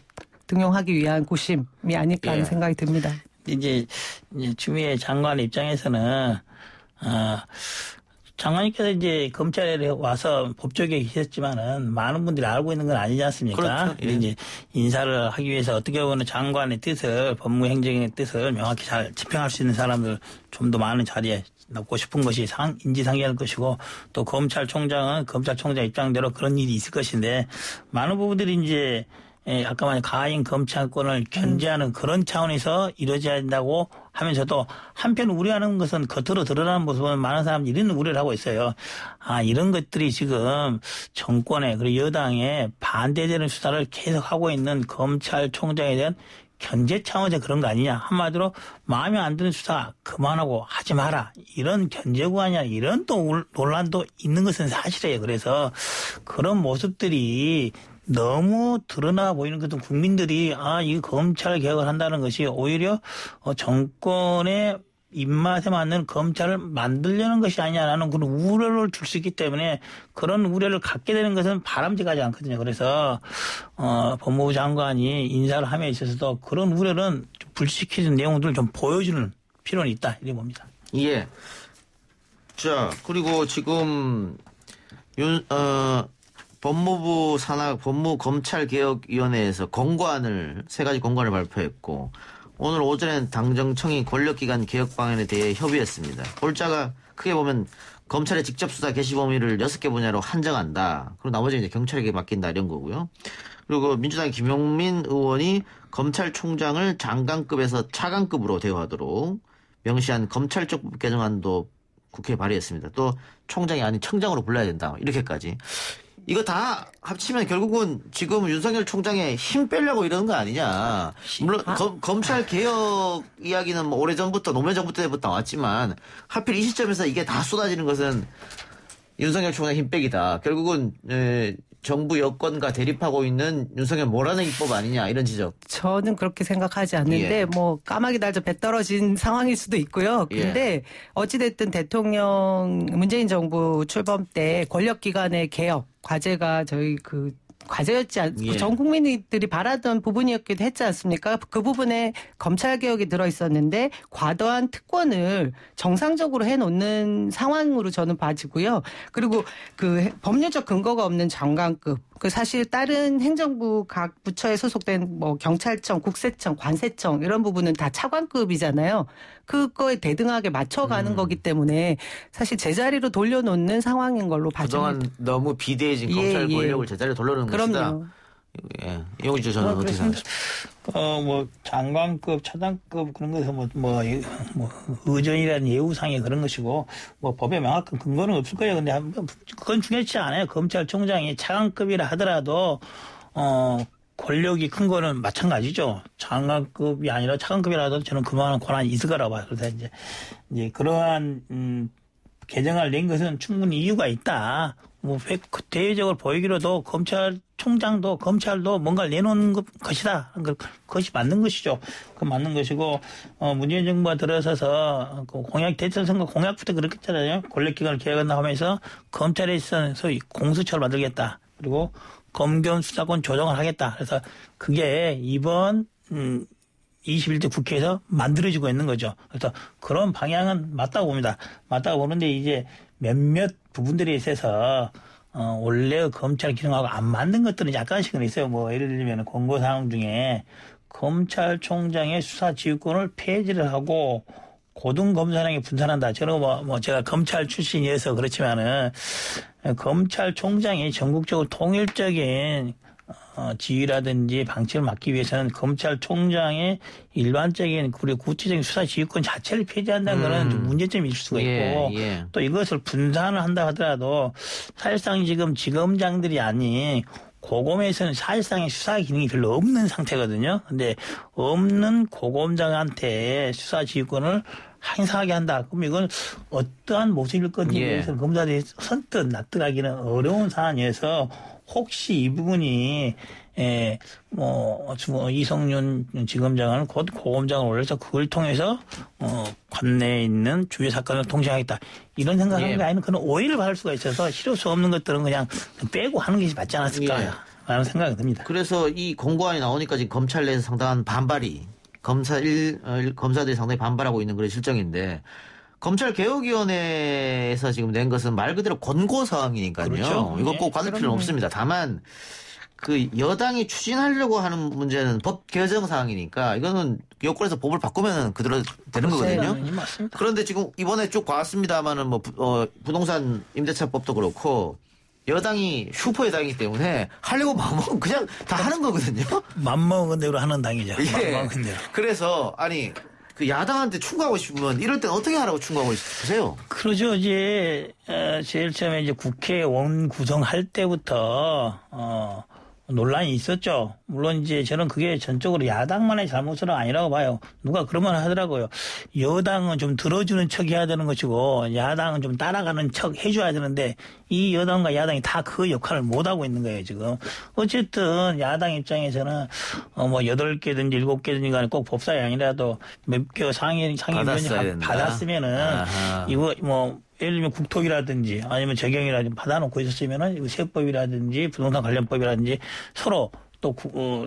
등용하기 위한 고심이 아닐까 하는 생각이 듭니다. 이제 추미애 장관 입장에서는 장관님께서 이제 검찰에 와서 법조계에 계셨지만은 많은 분들이 알고 있는 건 아니지 않습니까? 그렇죠. 예. 이제 인사를 하기 위해서 어떻게 보면 장관의 뜻을, 법무행정의 뜻을 명확히 잘 집행할 수 있는 사람들 좀 더 많은 자리에 놓고 싶은 것이 인지상정할 것이고, 또 검찰총장은 검찰총장 입장대로 그런 일이 있을 것인데, 많은 부분들이 이제 아까 말한 과잉 검찰권을 견제하는 그런 차원에서 이루어져야 된다고 하면서도 한편 우려하는 것은 겉으로 드러나는 모습은 많은 사람들이 이런 우려를 하고 있어요. 이런 것들이 지금 정권에 그리고 여당에 반대되는 수사를 계속하고 있는 검찰총장에 대한 견제 차원에서 그런 거 아니냐. 한마디로 마음에 안 드는 수사 그만하고 하지 마라. 이런 견제구 아니냐. 이런 또 논란도 있는 것은 사실이에요. 그래서 그런 모습들이 너무 드러나 보이는 것은 국민들이 이 검찰 개혁을 한다는 것이 오히려 정권의 입맛에 맞는 검찰을 만들려는 것이 아니냐라는 그런 우려를 줄 수 있기 때문에 그런 우려를 갖게 되는 것은 바람직하지 않거든요. 그래서 법무부 장관이 인사를 함에 있어서도 그런 우려는 좀 불식시키는 내용들을 좀 보여주는 필요는 있다 이렇게 봅니다. 예. 자, 그리고 지금 법무부 법무검찰개혁위원회에서 권고안을 3가지 권고안을 발표했고, 오늘 오전엔 당정청이 권력기관 개혁 방안에 대해 협의했습니다. 골자가 크게 보면 검찰의 직접 수사 개시 범위를 6개 분야로 한정한다. 그리고 나머지는 이제 경찰에게 맡긴다 이런 거고요. 그리고 민주당의 김용민 의원이 검찰총장을 장관급에서 차관급으로 대우하도록 명시한 검찰청법 개정안도 국회에 발의했습니다. 또 총장이 아닌 청장으로 불러야 된다. 이렇게까지. 이거 다 합치면 결국은 지금 윤석열 총장의 힘 빼려고 이러는 거 아니냐. 물론 검찰 개혁 이야기는 뭐 오래전부터 노무현 정부 때부터 나왔지만 하필 이 시점에서 이게 다 쏟아지는 것은 윤석열 총장 힘 빼기다. 결국은 정부 여권과 대립하고 있는 윤석열 몰아내기 입법 아니냐 이런 지적. 저는 그렇게 생각하지 않는데 뭐 까마귀 달자 배 떨어진 상황일 수도 있고요. 근데 어찌됐든 대통령 문재인 정부 출범 때 권력기관의 개혁 과제가 저희 과제였지 않고 전 국민들이 바라던 부분이었기도 했지 않습니까? 그 부분에 검찰개혁이 들어있었는데 과도한 특권을 정상적으로 해놓는 상황으로 저는 봐지고요. 그리고 그 법률적 근거가 없는 장관급 그 사실 다른 행정부 각 부처에 소속된 뭐 경찰청, 국세청, 관세청 이런 부분은 다 차관급이잖아요. 그거에 대등하게 맞춰가는 거기 때문에 사실 제자리로 돌려놓는 상황인 걸로 봐집니다. 그동안 너무 비대해진 검찰 권력을 제자리로 돌려놓는 것이다. 예, 이용주 저는 어떻게 생각하십니까? 뭐 장관급, 차장급 그런 것에서 뭐 의전이라는 예우상의 그런 것이고 뭐 법에 명확한 근거는 없을 거예요. 근데 그건 중요하지 않아요. 검찰총장이 차관급이라 하더라도 권력이 큰 거는 마찬가지죠. 장관급이 아니라 차관급이라도 저는 그만한 권한이 있을 거라고 봐요. 그래서 이제 그러한 개정을 낸 것은 충분히 이유가 있다. 뭐 대외적으로 보이기로도 검찰총장도 검찰도 뭔가를 내놓은 것이다. 그것이 맞는 것이죠. 그 맞는 것이고 문재인 정부가 들어서서 대선 선거 공약부터 그렇겠잖아요. 권력기관을 개혁한다 하면서 검찰에 있어서 소위 공수처를 만들겠다. 그리고 검경 수사권 조정을 하겠다. 그래서 그게 이번 21대 국회에서 만들어지고 있는 거죠. 그래서 그런 방향은 맞다고 봅니다. 맞다고 보는데 이제 몇몇 부분들에 있어서 원래 검찰 기능하고 안 맞는 것들은 약간씩은 있어요. 뭐 예를 들면 권고사항 중에 검찰총장의 수사 지휘권을 폐지를 하고 고등검사장에 분산한다. 저는 뭐 제가 검찰 출신이어서 그렇지만은 검찰총장이 전국적으로 통일적인 지휘라든지 방치를 막기 위해서는 검찰총장의 일반적인 그리고 구체적인 수사 지휘권 자체를 폐지한다는 것은 좀 문제점이 있을 수가 있고 또 이것을 분산을 한다 하더라도 사실상 지금 지검장들이 아닌 고검에서는 사실상의 수사 기능이 별로 없는 상태거든요. 근데 없는 고검장한테 수사 지휘권을 행사하게 한다. 그럼 이건 어떠한 모습일 건지에 대해서 검사들이 선뜻 납득하기는 어려운 상황에서 혹시 이 부분이 이성윤 지검장은 곧 고검장을 올려서 그걸 통해서 관내에 있는 주요 사건을 통제하겠다. 이런 생각하는 게 아니면 그런 오해를 받을 수가 있어서 실효 수 없는 것들은 그냥 빼고 하는 게 맞지 않았을까 라는 생각이 듭니다. 그래서 이 공고안이 나오니까 지금 검찰 내에서 상당한 반발이 검사들이 상당히 반발하고 있는 그런 실정인데 검찰개혁위원회에서 지금 낸 것은 말 그대로 권고사항이니까요. 그렇죠. 이거 꼭 받을 필요는 없습니다. 다만 그 여당이 추진하려고 하는 문제는 법 개정 사항이니까 이거는 여권에서 법을 바꾸면 그대로 되는 거거든요. 맞습니다. 그런데 지금 이번에 쭉 봤습니다만은 뭐 부동산 임대차법도 그렇고 여당이 슈퍼 여당이기 때문에 하려고 마음먹으면 그냥 다 하는 거거든요. 맘먹은 대로 하는 당이죠. 예. 맘먹은 대로. 그래서 아니 그 야당한테 충고하고 싶으면 이럴 땐 어떻게 하라고 충고하고 싶으세요? 그러죠. 이제 제일 처음에 이제 국회 원 구성할 때부터 논란이 있었죠. 물론 이제 저는 그게 전적으로 야당만의 잘못은 아니라고 봐요. 누가 그런 말 하더라고요. 여당은 좀 들어주는 척 해야 되는 것이고 야당은 좀 따라가는 척 해줘야 되는데 이 여당과 야당이 다 그 역할을 못하고 있는 거예요, 지금. 어쨌든 야당 입장에서는 뭐 8개든지 7개든지 간에 꼭 법사위 아니라도 몇 개 상임위원회 받았으면은 이거 뭐 예를 들면 국토기라든지 아니면 재경이라든지 받아놓고 있었으면은 이거 세법이라든지 부동산 관련법이라든지 서로 또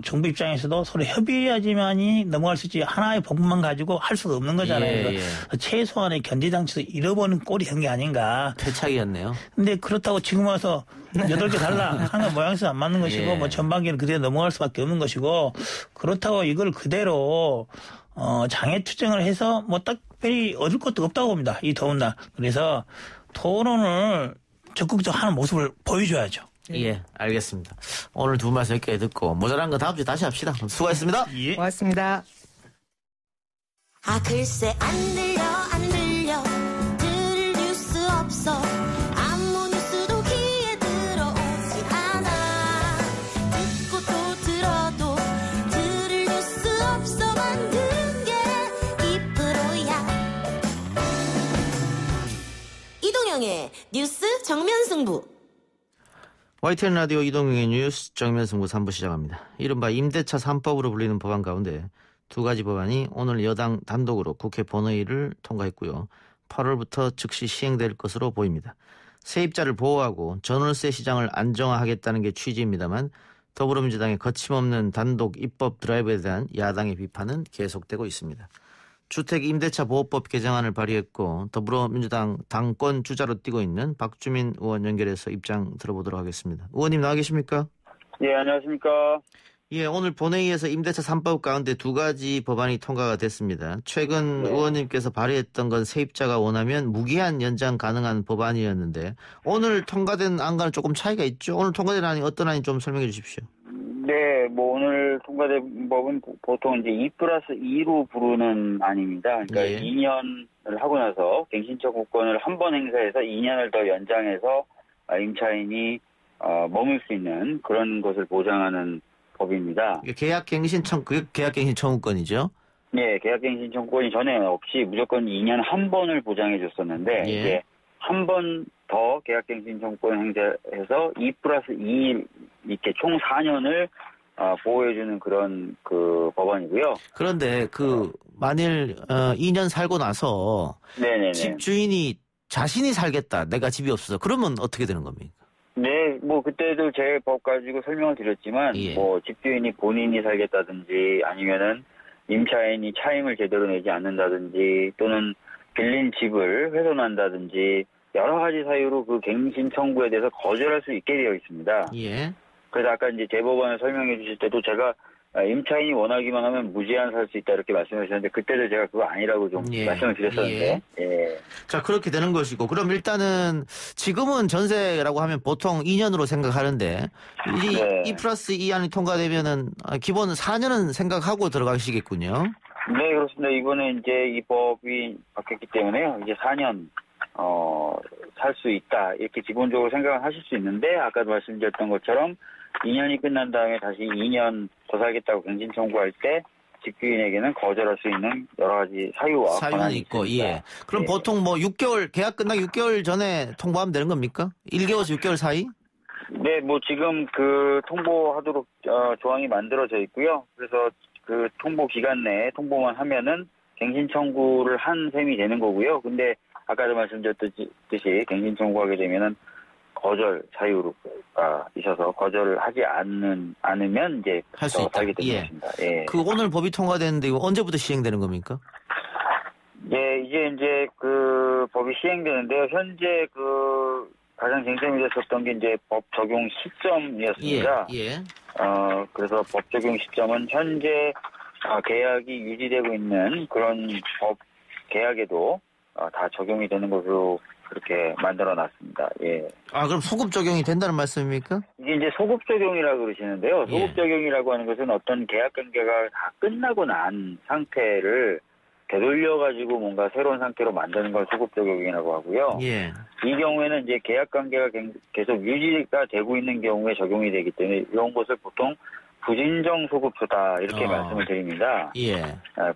정부 입장에서도 서로 협의해야지만이 넘어갈 수 있지 하나의 법만 가지고 할 수가 없는 거잖아요. 그래서 최소한의 견제장치도 잃어버린 꼴이 된 게 아닌가. 퇴착이었네요. 근데 그렇다고 지금 와서 8개 달라 하는 모양새는 안 맞는 것이고 뭐 전반기는 그대로 넘어갈 수밖에 없는 것이고 그렇다고 이걸 그대로 장애 투쟁을 해서 뭐 특별히 얻을 것도 없다고 봅니다. 이 더운 날. 그래서 토론을 적극적으로 하는 모습을 보여줘야죠. 예, 알겠습니다. 오늘 두 말씀 이렇게 듣고 모자란 거 다음 주에 다시 합시다. 수고하셨습니다. 예. 고맙습니다. 아 글쎄 안 들려 들을 뉴스 없어 아무 뉴스도 귀에 들어오지 않아 듣고 또 들어도 들을 뉴스 없어 만든 게 이프로야 이동영의 뉴스 정면승부 YTN 라디오 이동용의 뉴스 정면승부 3부 시작합니다. 이른바 임대차 3법으로 불리는 법안 가운데 두 가지 법안이 오늘 여당 단독으로 국회 본회의를 통과했고요. 8월부터 즉시 시행될 것으로 보입니다. 세입자를 보호하고 전월세 시장을 안정화하겠다는 게 취지입니다만 더불어민주당의 거침없는 단독 입법 드라이브에 대한 야당의 비판은 계속되고 있습니다. 주택임대차보호법 개정안을 발의했고 더불어민주당 당권 주자로 뛰고 있는 박주민 의원 연결해서 입장 들어보도록 하겠습니다. 의원님 나와 계십니까? 예, 안녕하십니까. 예, 오늘 본회의에서 임대차 3법 가운데 두 가지 법안이 통과가 됐습니다. 최근 의원님께서 발의했던 건 세입자가 원하면 무기한 연장 가능한 법안이었는데 오늘 통과된 안과는 조금 차이가 있죠? 오늘 통과된 안이 어떤 안인지 좀 설명해 주십시오. 네, 뭐 오늘 통과된 법은 보통 이제 2+2로 부르는 안입니다. 그러니까 2년을 하고 나서 갱신 청구권을 한 번 행사해서 2년을 더 연장해서 임차인이 머물 수 있는 그런 것을 보장하는 법입니다. 계약갱신 청구권이죠? 네, 계약갱신 청구권이 전에는 없이 무조건 2년 한 번을 보장해 줬었는데 이제 한 번 더 계약갱신 청구권 행사해서 2+2 이렇게 총 4년을 보호해주는 그런 그 법안이고요. 그런데 만일 2년 살고 나서 집주인이 자신이 살겠다, 내가 집이 없어서 그러면 어떻게 되는 겁니까? 네, 뭐 그때도 제 법 가지고 설명을 드렸지만 뭐 집주인이 본인이 살겠다든지 아니면은 임차인이 차임을 제대로 내지 않는다든지 또는 빌린 집을 훼손한다든지 여러 가지 사유로 그 갱신 청구에 대해서 거절할 수 있게 되어 있습니다. 그래서 아까 이제 대법원을 설명해 주실 때도 제가 임차인이 원하기만 하면 무제한 살 수 있다 이렇게 말씀해 주셨는데 그때도 제가 그거 아니라고 좀 말씀을 드렸었는데. 자, 그렇게 되는 것이고 그럼 일단은 지금은 전세라고 하면 보통 2년으로 생각하는데 2+2 안이 통과되면은 기본 4년은 생각하고 들어가시겠군요. 네, 그렇습니다. 이번에 이제 이 법이 바뀌었기 때문에요. 이제 4년 살 수 있다 이렇게 기본적으로 생각을 하실 수 있는데 아까도 말씀드렸던 것처럼 2년이 끝난 다음에 다시 2년 더 살겠다고 갱신 청구할 때 집주인에게는 거절할 수 있는 여러 가지 사유와 권한이 있고, 있습니다. 그럼 보통 뭐 6개월 계약 끝나기 6개월 전에 통보하면 되는 겁니까? 1개월에서 6개월 사이? 네, 뭐 지금 그 통보하도록 조항이 만들어져 있고요. 그래서 그 통보 기간 내에 통보만 하면은 갱신 청구를 한 셈이 되는 거고요. 근데 아까도 말씀드렸듯이 갱신 청구하게 되면은 거절 사유가 있어서 거절을 하지 않으면 이제 할 수 있다. 살게 되는 것입니다. 그 오늘 법이 통과되는데 이거 언제부터 시행되는 겁니까? 네, 이제 그 법이 시행되는데요. 현재 그 가장 쟁점이 됐었던 게 이제 법 적용 시점이었습니다. 그래서 법 적용 시점은 현재 계약이 유지되고 있는 그런 법 계약에도 다 적용이 되는 것으로 그렇게 만들어놨습니다. 그럼 소급 적용이 된다는 말씀입니까? 이게 이제 소급 적용이라고 그러시는데요. 소급 적용이라고 하는 것은 어떤 계약 관계가 다 끝나고 난 상태를 되돌려가지고 뭔가 새로운 상태로 만드는 걸 소급 적용이라고 하고요. 이 경우에는 이제 계약 관계가 계속 유지가 되고 있는 경우에 적용이 되기 때문에 이런 것을 보통 부진정 소급표다 이렇게 말씀을 드립니다.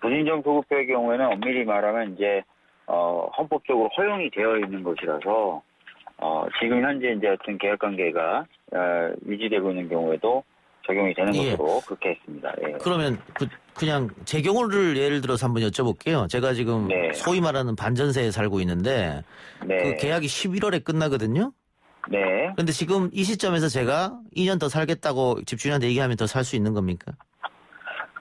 부진정 소급표의 경우에는 엄밀히 말하면 이제 헌법적으로 허용이 되어 있는 것이라서 지금 현재 이제 어떤 계약 관계가 유지되고 있는 경우에도 적용이 되는 것으로 그렇게 했습니다. 그러면 그냥 제 경우를 예를 들어서 한번 여쭤볼게요. 제가 지금 소위 말하는 반전세에 살고 있는데 그 계약이 11월에 끝나거든요. 그런데 지금 이 시점에서 제가 2년 더 살겠다고 집주인한테 얘기하면 더 살 수 있는 겁니까?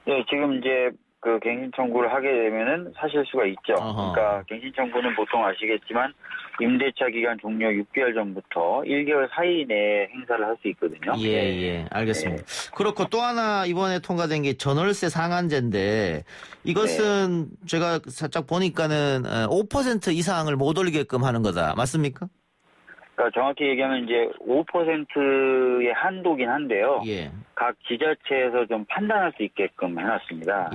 네, 지금 이제 그 갱신 청구를 하게 되면은 사실 수가 있죠. 그러니까 갱신 청구는 보통 아시겠지만 임대차 기간 종료 6개월 전부터 1개월 사이 내에 행사를 할 수 있거든요. 알겠습니다. 그렇고 또 하나 이번에 통과된 게 전월세 상한제인데 이것은 제가 살짝 보니까는 5% 이상을 못 올리게끔 하는 거다. 맞습니까? 그러니까 정확히 얘기하면 이제 5%의 한도긴 한데요. 각 지자체에서 좀 판단할 수 있게끔 해놨습니다.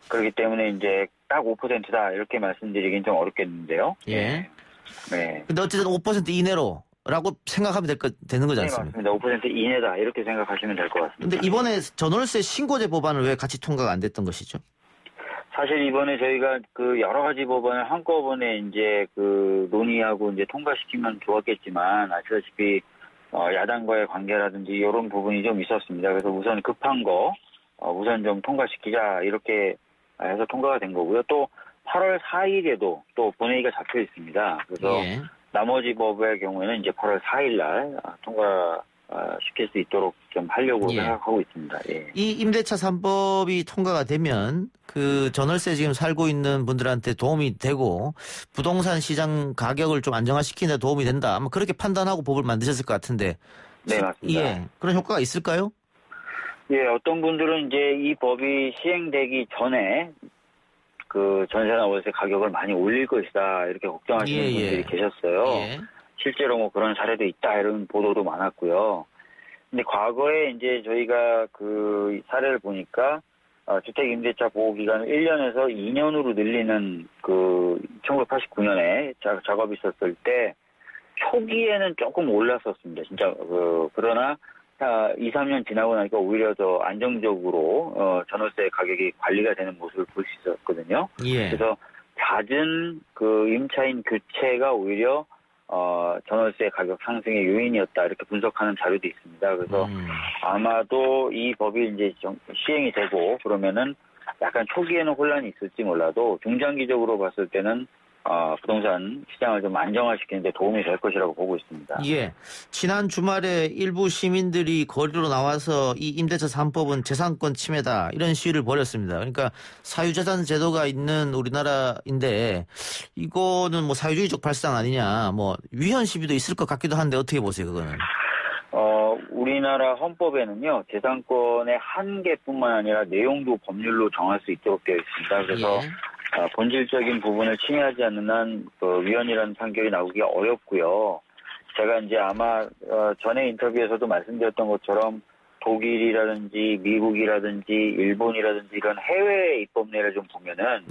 그렇기 때문에 이제 딱 5%다 이렇게 말씀드리긴 좀 어렵겠는데요. 근데 어쨌든 5% 이내로라고 생각하면 되는 거지 않습니까? 네, 맞습니다. 5% 이내다 이렇게 생각하시면 될 것 같습니다. 근데 이번에 전월세 신고제 법안은 왜 같이 통과가 안 됐던 것이죠? 사실 이번에 저희가 그 여러 가지 법안을 한꺼번에 이제 그 논의하고 이제 통과시키면 좋았겠지만 아시다시피 야당과의 관계라든지 이런 부분이 좀 있었습니다. 그래서 우선 급한 거 우선 좀 통과시키자 이렇게 해서 통과가 된 거고요. 또 8월 4일에도 또 본회의가 잡혀 있습니다. 그래서 나머지 법의 경우에는 이제 8월 4일 날 통과시킬 수 있도록 좀 하려고 생각하고 있습니다. 이 임대차 3법이 통과가 되면 그 전월세 지금 살고 있는 분들한테 도움이 되고 부동산 시장 가격을 좀 안정화시키는 데 도움이 된다. 아마 그렇게 판단하고 법을 만드셨을 것 같은데 네, 맞습니다. 예. 그런 효과가 있을까요? 예, 어떤 분들은 이제 이 법이 시행되기 전에 그 전세나 월세 가격을 많이 올릴 것이다 이렇게 걱정하시는 분들이 계셨어요. 실제로 뭐 그런 사례도 있다 이런 보도도 많았고요. 근데 과거에 이제 저희가 그 사례를 보니까 주택임대차 보호기간을 1년에서 2년으로 늘리는 그 1989년에 작업이 있었을 때 초기에는 조금 올랐었습니다. 진짜 그러나 2, 3년 지나고 나니까 오히려 더 안정적으로 전월세 가격이 관리가 되는 모습을 볼 수 있었거든요. 그래서 잦은 그 임차인 교체가 오히려 전월세 가격 상승의 요인이었다 이렇게 분석하는 자료도 있습니다. 그래서 아마도 이 법이 이제 시행이 되고 그러면은 약간 초기에는 혼란이 있을지 몰라도 중장기적으로 봤을 때는 부동산 시장을 좀 안정화시키는 데 도움이 될 것이라고 보고 있습니다. 예. 지난 주말에 일부 시민들이 거리로 나와서 이 임대차 3법은 재산권 침해다 이런 시위를 벌였습니다. 그러니까 사유재산 제도가 있는 우리나라인데 이거는 뭐 사유주의적 발상 아니냐 뭐 위헌 시비도 있을 것 같기도 한데 어떻게 보세요 그거는? 우리나라 헌법에는요 재산권의 한계뿐만 아니라 내용도 법률로 정할 수 있도록 되어 있습니다. 그래서 본질적인 부분을 침해하지 않는 한 위헌이라는 판결이 나오기가 어렵고요. 제가 이제 아마 전에 인터뷰에서도 말씀드렸던 것처럼 독일이라든지 미국이라든지 일본이라든지 이런 해외 입법례를 좀 보면은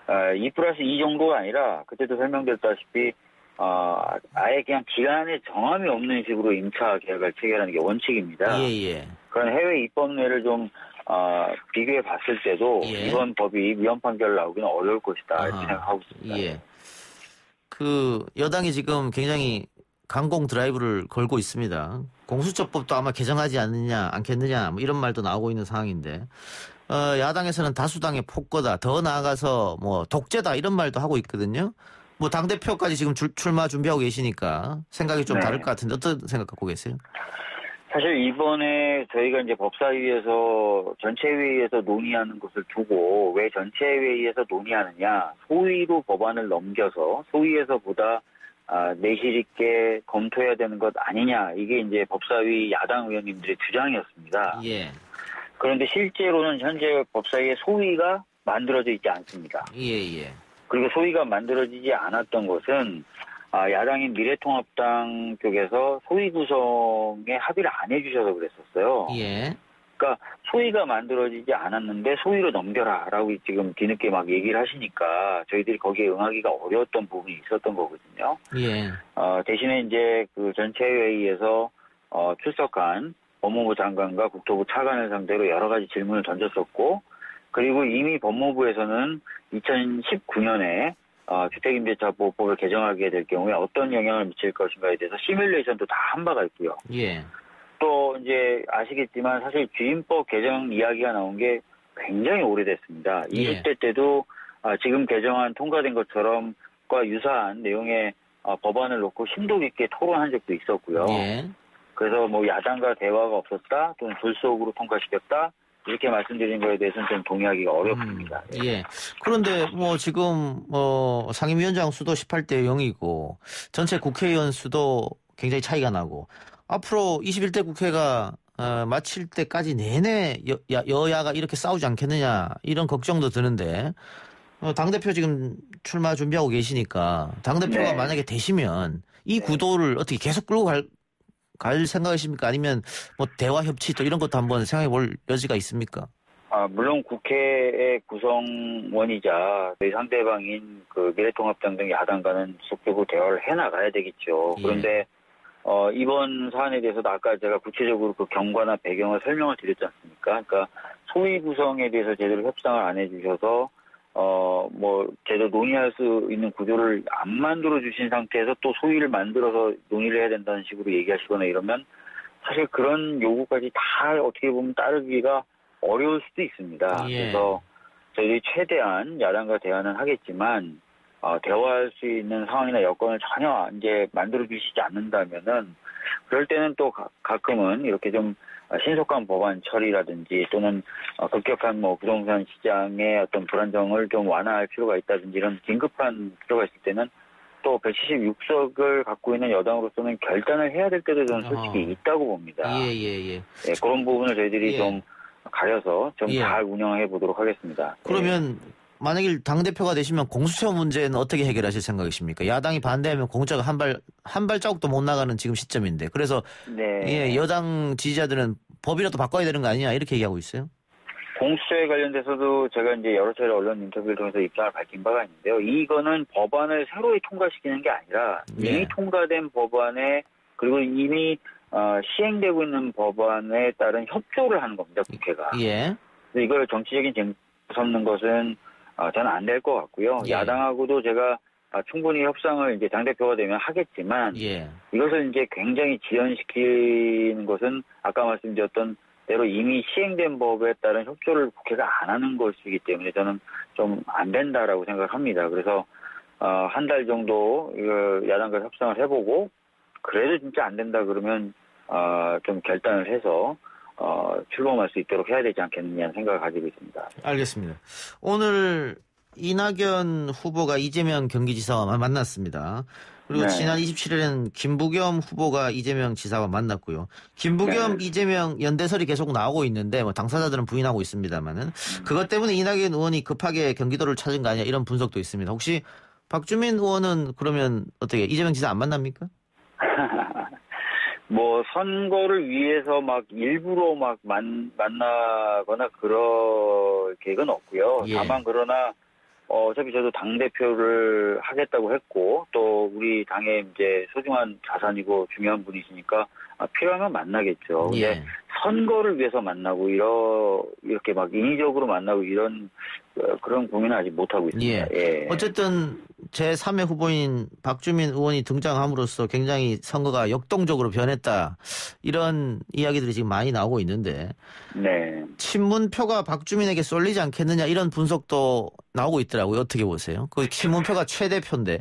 2+2 정도가 아니라 그때도 설명드렸다시피 아예 그냥 기간에 정함이 없는 식으로 임차 계약을 체결하는 게 원칙입니다. 그런 해외 입법례를 좀 비교해 봤을 때도 이번 법이 위헌 판결을 나오기는 어려울 것이다 이렇게 생각하고 있습니다. 그 여당이 지금 굉장히 강공 드라이브를 걸고 있습니다. 공수처법도 아마 개정하지 않겠느냐 뭐 이런 말도 나오고 있는 상황인데 야당에서는 다수당의 폭거다 더 나아가서 뭐 독재다 이런 말도 하고 있거든요. 뭐 당대표까지 지금 출마 준비하고 계시니까 생각이 좀 다를 것 같은데 어떤 생각 갖고 계세요? 사실 이번에 저희가 이제 법사위에서 전체회의에서 논의하는 것을 두고 왜 전체회의에서 논의하느냐 소위로 법안을 넘겨서 소위에서보다 내실 있게 검토해야 되는 것 아니냐 이게 이제 법사위 야당 의원님들의 주장이었습니다. 그런데 실제로는 현재 법사위의 소위가 만들어져 있지 않습니다. 그리고 소위가 만들어지지 않았던 것은 야당인 미래통합당 쪽에서 소위 구성에 합의를 안 해주셔서 그랬었어요. 그러니까 소위가 만들어지지 않았는데 소위로 넘겨라라고 지금 뒤늦게 막 얘기를 하시니까 저희들이 거기에 응하기가 어려웠던 부분이 있었던 거거든요. 대신에 이제 그 전체 회의에서 출석한 법무부 장관과 국토부 차관을 상대로 여러 가지 질문을 던졌었고, 그리고 이미 법무부에서는 2019년에 주택임대차보호법을 개정하게 될 경우에 어떤 영향을 미칠 것인가에 대해서 시뮬레이션도 다 한 바가 있고요. 또 이제 아시겠지만 사실 주임법 개정 이야기가 나온 게 굉장히 오래됐습니다. 20대 때도 지금 개정안 통과된 것처럼과 유사한 내용의 법안을 놓고 심도 깊게 토론한 적도 있었고요. 그래서 뭐 야당과 대화가 없었다 또는 불속으로 통과시켰다 이렇게 말씀드린 거에 대해서는 좀 동의하기가 어렵습니다. 그런데 뭐 지금 상임위원장 수도 18대 0이고 전체 국회의원 수도 굉장히 차이가 나고 앞으로 21대 국회가 마칠 때까지 내내 여야가 이렇게 싸우지 않겠느냐 이런 걱정도 드는데 당대표 지금 출마 준비하고 계시니까 당대표가 만약에 되시면 이 구도를 어떻게 계속 끌고 갈 생각이십니까? 아니면 뭐 대화 협치 또 이런 것도 한번 생각해 볼 여지가 있습니까? 물론 국회의 구성원이자 저희 상대방인 그 미래통합당 등 야당과는 지속적으로 대화를 해나가야 되겠죠. 그런데 이번 사안에 대해서도 아까 제가 구체적으로 그 경과나 배경을 설명을 드렸지 않습니까? 그러니까 소위 구성에 대해서 제대로 협상을 안 해주셔서 뭐 제대로 논의할 수 있는 구조를 안 만들어 주신 상태에서 또 소위를 만들어서 논의를 해야 된다는 식으로 얘기하시거나 이러면 사실 그런 요구까지 다 어떻게 보면 따르기가 어려울 수도 있습니다. 그래서 저희들이 최대한 야당과 대화는 하겠지만 대화할 수 있는 상황이나 여건을 전혀 이제 만들어 주시지 않는다면은 그럴 때는 또 가끔은 이렇게 좀 신속한 법안 처리라든지 또는 급격한 뭐 부동산 시장의 어떤 불안정을 좀 완화할 필요가 있다든지 이런 긴급한 필요가 있을 때는 또 176석을 갖고 있는 여당으로서는 결단을 해야 될 때도 저는 솔직히 있다고 봅니다. 예. 그런 부분을 저희들이 예. 좀 가려서 좀 예. 잘 운영해 보도록 하겠습니다. 그러면 만약에 당대표가 되시면 공수처 문제는 어떻게 해결하실 생각이십니까? 야당이 반대하면 공수처가 한 발자국도 못 나가는 지금 시점인데. 그래서 예, 여당 지지자들은 법이라도 바꿔야 되는 거 아니냐 이렇게 얘기하고 있어요. 공수처에 관련돼서도 제가 이제 여러 차례 언론 인터뷰를 통해서 입장을 밝힌 바가 있는데요. 이거는 법안을 새로 통과시키는 게 아니라 이미 통과된 법안에 그리고 이미 시행되고 있는 법안에 따른 협조를 하는 겁니다. 국회가. 예. 그래서 이걸 정치적인 쟁점 삼는 것은 저는 안 될 것 같고요. 예. 야당하고도 제가 충분히 협상을 이제 당대표가 되면 하겠지만 이것을 이제 굉장히 지연시키는 것은 아까 말씀드렸던 대로 이미 시행된 법에 따른 협조를 국회가 안 하는 것이기 때문에 저는 좀 안 된다라고 생각을 합니다. 그래서 한 달 정도 야당과 협상을 해보고 그래도 진짜 안 된다 그러면 좀 결단을 해서 출범할 수 있도록 해야 되지 않겠느냐는 생각을 가지고 있습니다. 알겠습니다. 오늘 이낙연 후보가 이재명 경기지사와 만났습니다. 그리고 지난 27일에는 김부겸 후보가 이재명 지사와 만났고요. 김부겸, 이재명 연대설이 계속 나오고 있는데 뭐 당사자들은 부인하고 있습니다만은 그것 때문에 이낙연 의원이 급하게 경기도를 찾은 거 아니냐 이런 분석도 있습니다. 혹시 박주민 의원은 그러면 어떻게 이재명 지사 안 만납니까? 뭐 선거를 위해서 막 일부러 막 만나거나 그럴 계획은 없고요. 다만 그러나 어차피 저도 당대표를 하겠다고 했고, 또 우리 당의 이제 소중한 자산이고 중요한 분이시니까 필요하면 만나겠죠. 근데 선거를 위해서 만나고, 이렇게 막 인위적으로 만나고 이런, 그런 고민은 아직 못하고 있습니다. 어쨌든 제3의 후보인 박주민 의원이 등장함으로써 굉장히 선거가 역동적으로 변했다. 이런 이야기들이 지금 많이 나오고 있는데. 친문표가 박주민에게 쏠리지 않겠느냐 이런 분석도 나오고 있더라고요. 어떻게 보세요? 그 친문표가 최대표인데.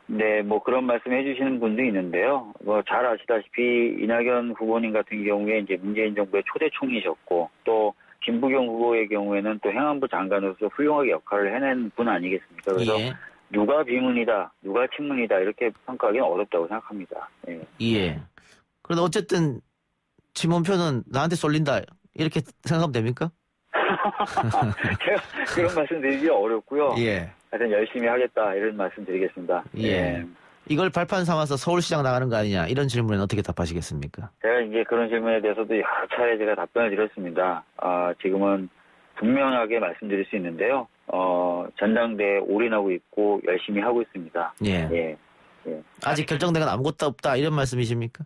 네, 뭐 그런 말씀 해주시는 분도 있는데요. 뭐 잘 아시다시피 이낙연 후보님 같은 경우에 이제 문재인 정부의 초대 총리셨고, 또 김부겸 후보의 경우에는 또 행안부 장관으로서 훌륭하게 역할을 해낸 분 아니겠습니까? 그래서 누가 비문이다, 누가 친문이다 이렇게 평가하기는 어렵다고 생각합니다. 그런데 어쨌든 친문표는 나한테 쏠린다 이렇게 생각하면 됩니까? 제가 그런 말씀 드리기 어렵고요. 하여튼 열심히 하겠다 이런 말씀 드리겠습니다. 이걸 발판 삼아서 서울시장 나가는 거 아니냐 이런 질문에는 어떻게 답하시겠습니까? 제가 이제 그런 질문에 대해서도 여러 차례 제가 답변을 드렸습니다. 지금은 분명하게 말씀드릴 수 있는데요. 전당대에 올인하고 있고 열심히 하고 있습니다. 아직 결정된 건 아무것도 없다 이런 말씀이십니까?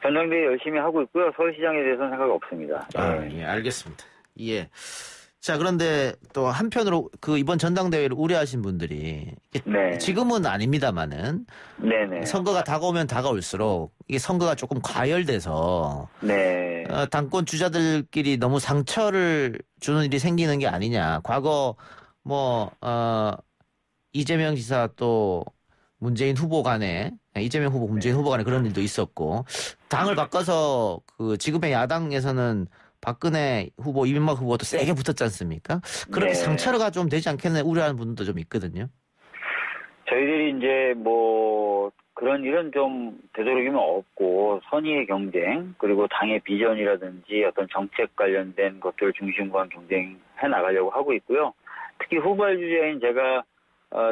전당대에 열심히 하고 있고요. 서울시장에 대해서는 생각 없습니다. 알겠습니다. 자, 그런데 또 한편으로 그 이번 전당대회를 우려하신 분들이 지금은 아닙니다만은 선거가 다가오면 다가올수록 이게 선거가 조금 과열돼서 당권 주자들끼리 너무 상처를 주는 일이 생기는 게 아니냐. 과거 이재명 지사 또 문재인 후보 간에 이재명 후보, 문재인 후보 간에 그런 일도 있었고 당을 바꿔서 그 지금의 야당에서는 박근혜 후보, 이명박 후보도 세게 붙었지 않습니까? 그렇게 상처가 좀 되지 않겠나 우려하는 분도 좀 있거든요. 저희들이 이제 뭐 그런 일은 좀 되도록이면 없고 선의의 경쟁 그리고 당의 비전이라든지 어떤 정책 관련된 것들 중심으로 한 경쟁해 나가려고 하고 있고요. 특히 후보의 주자인 제가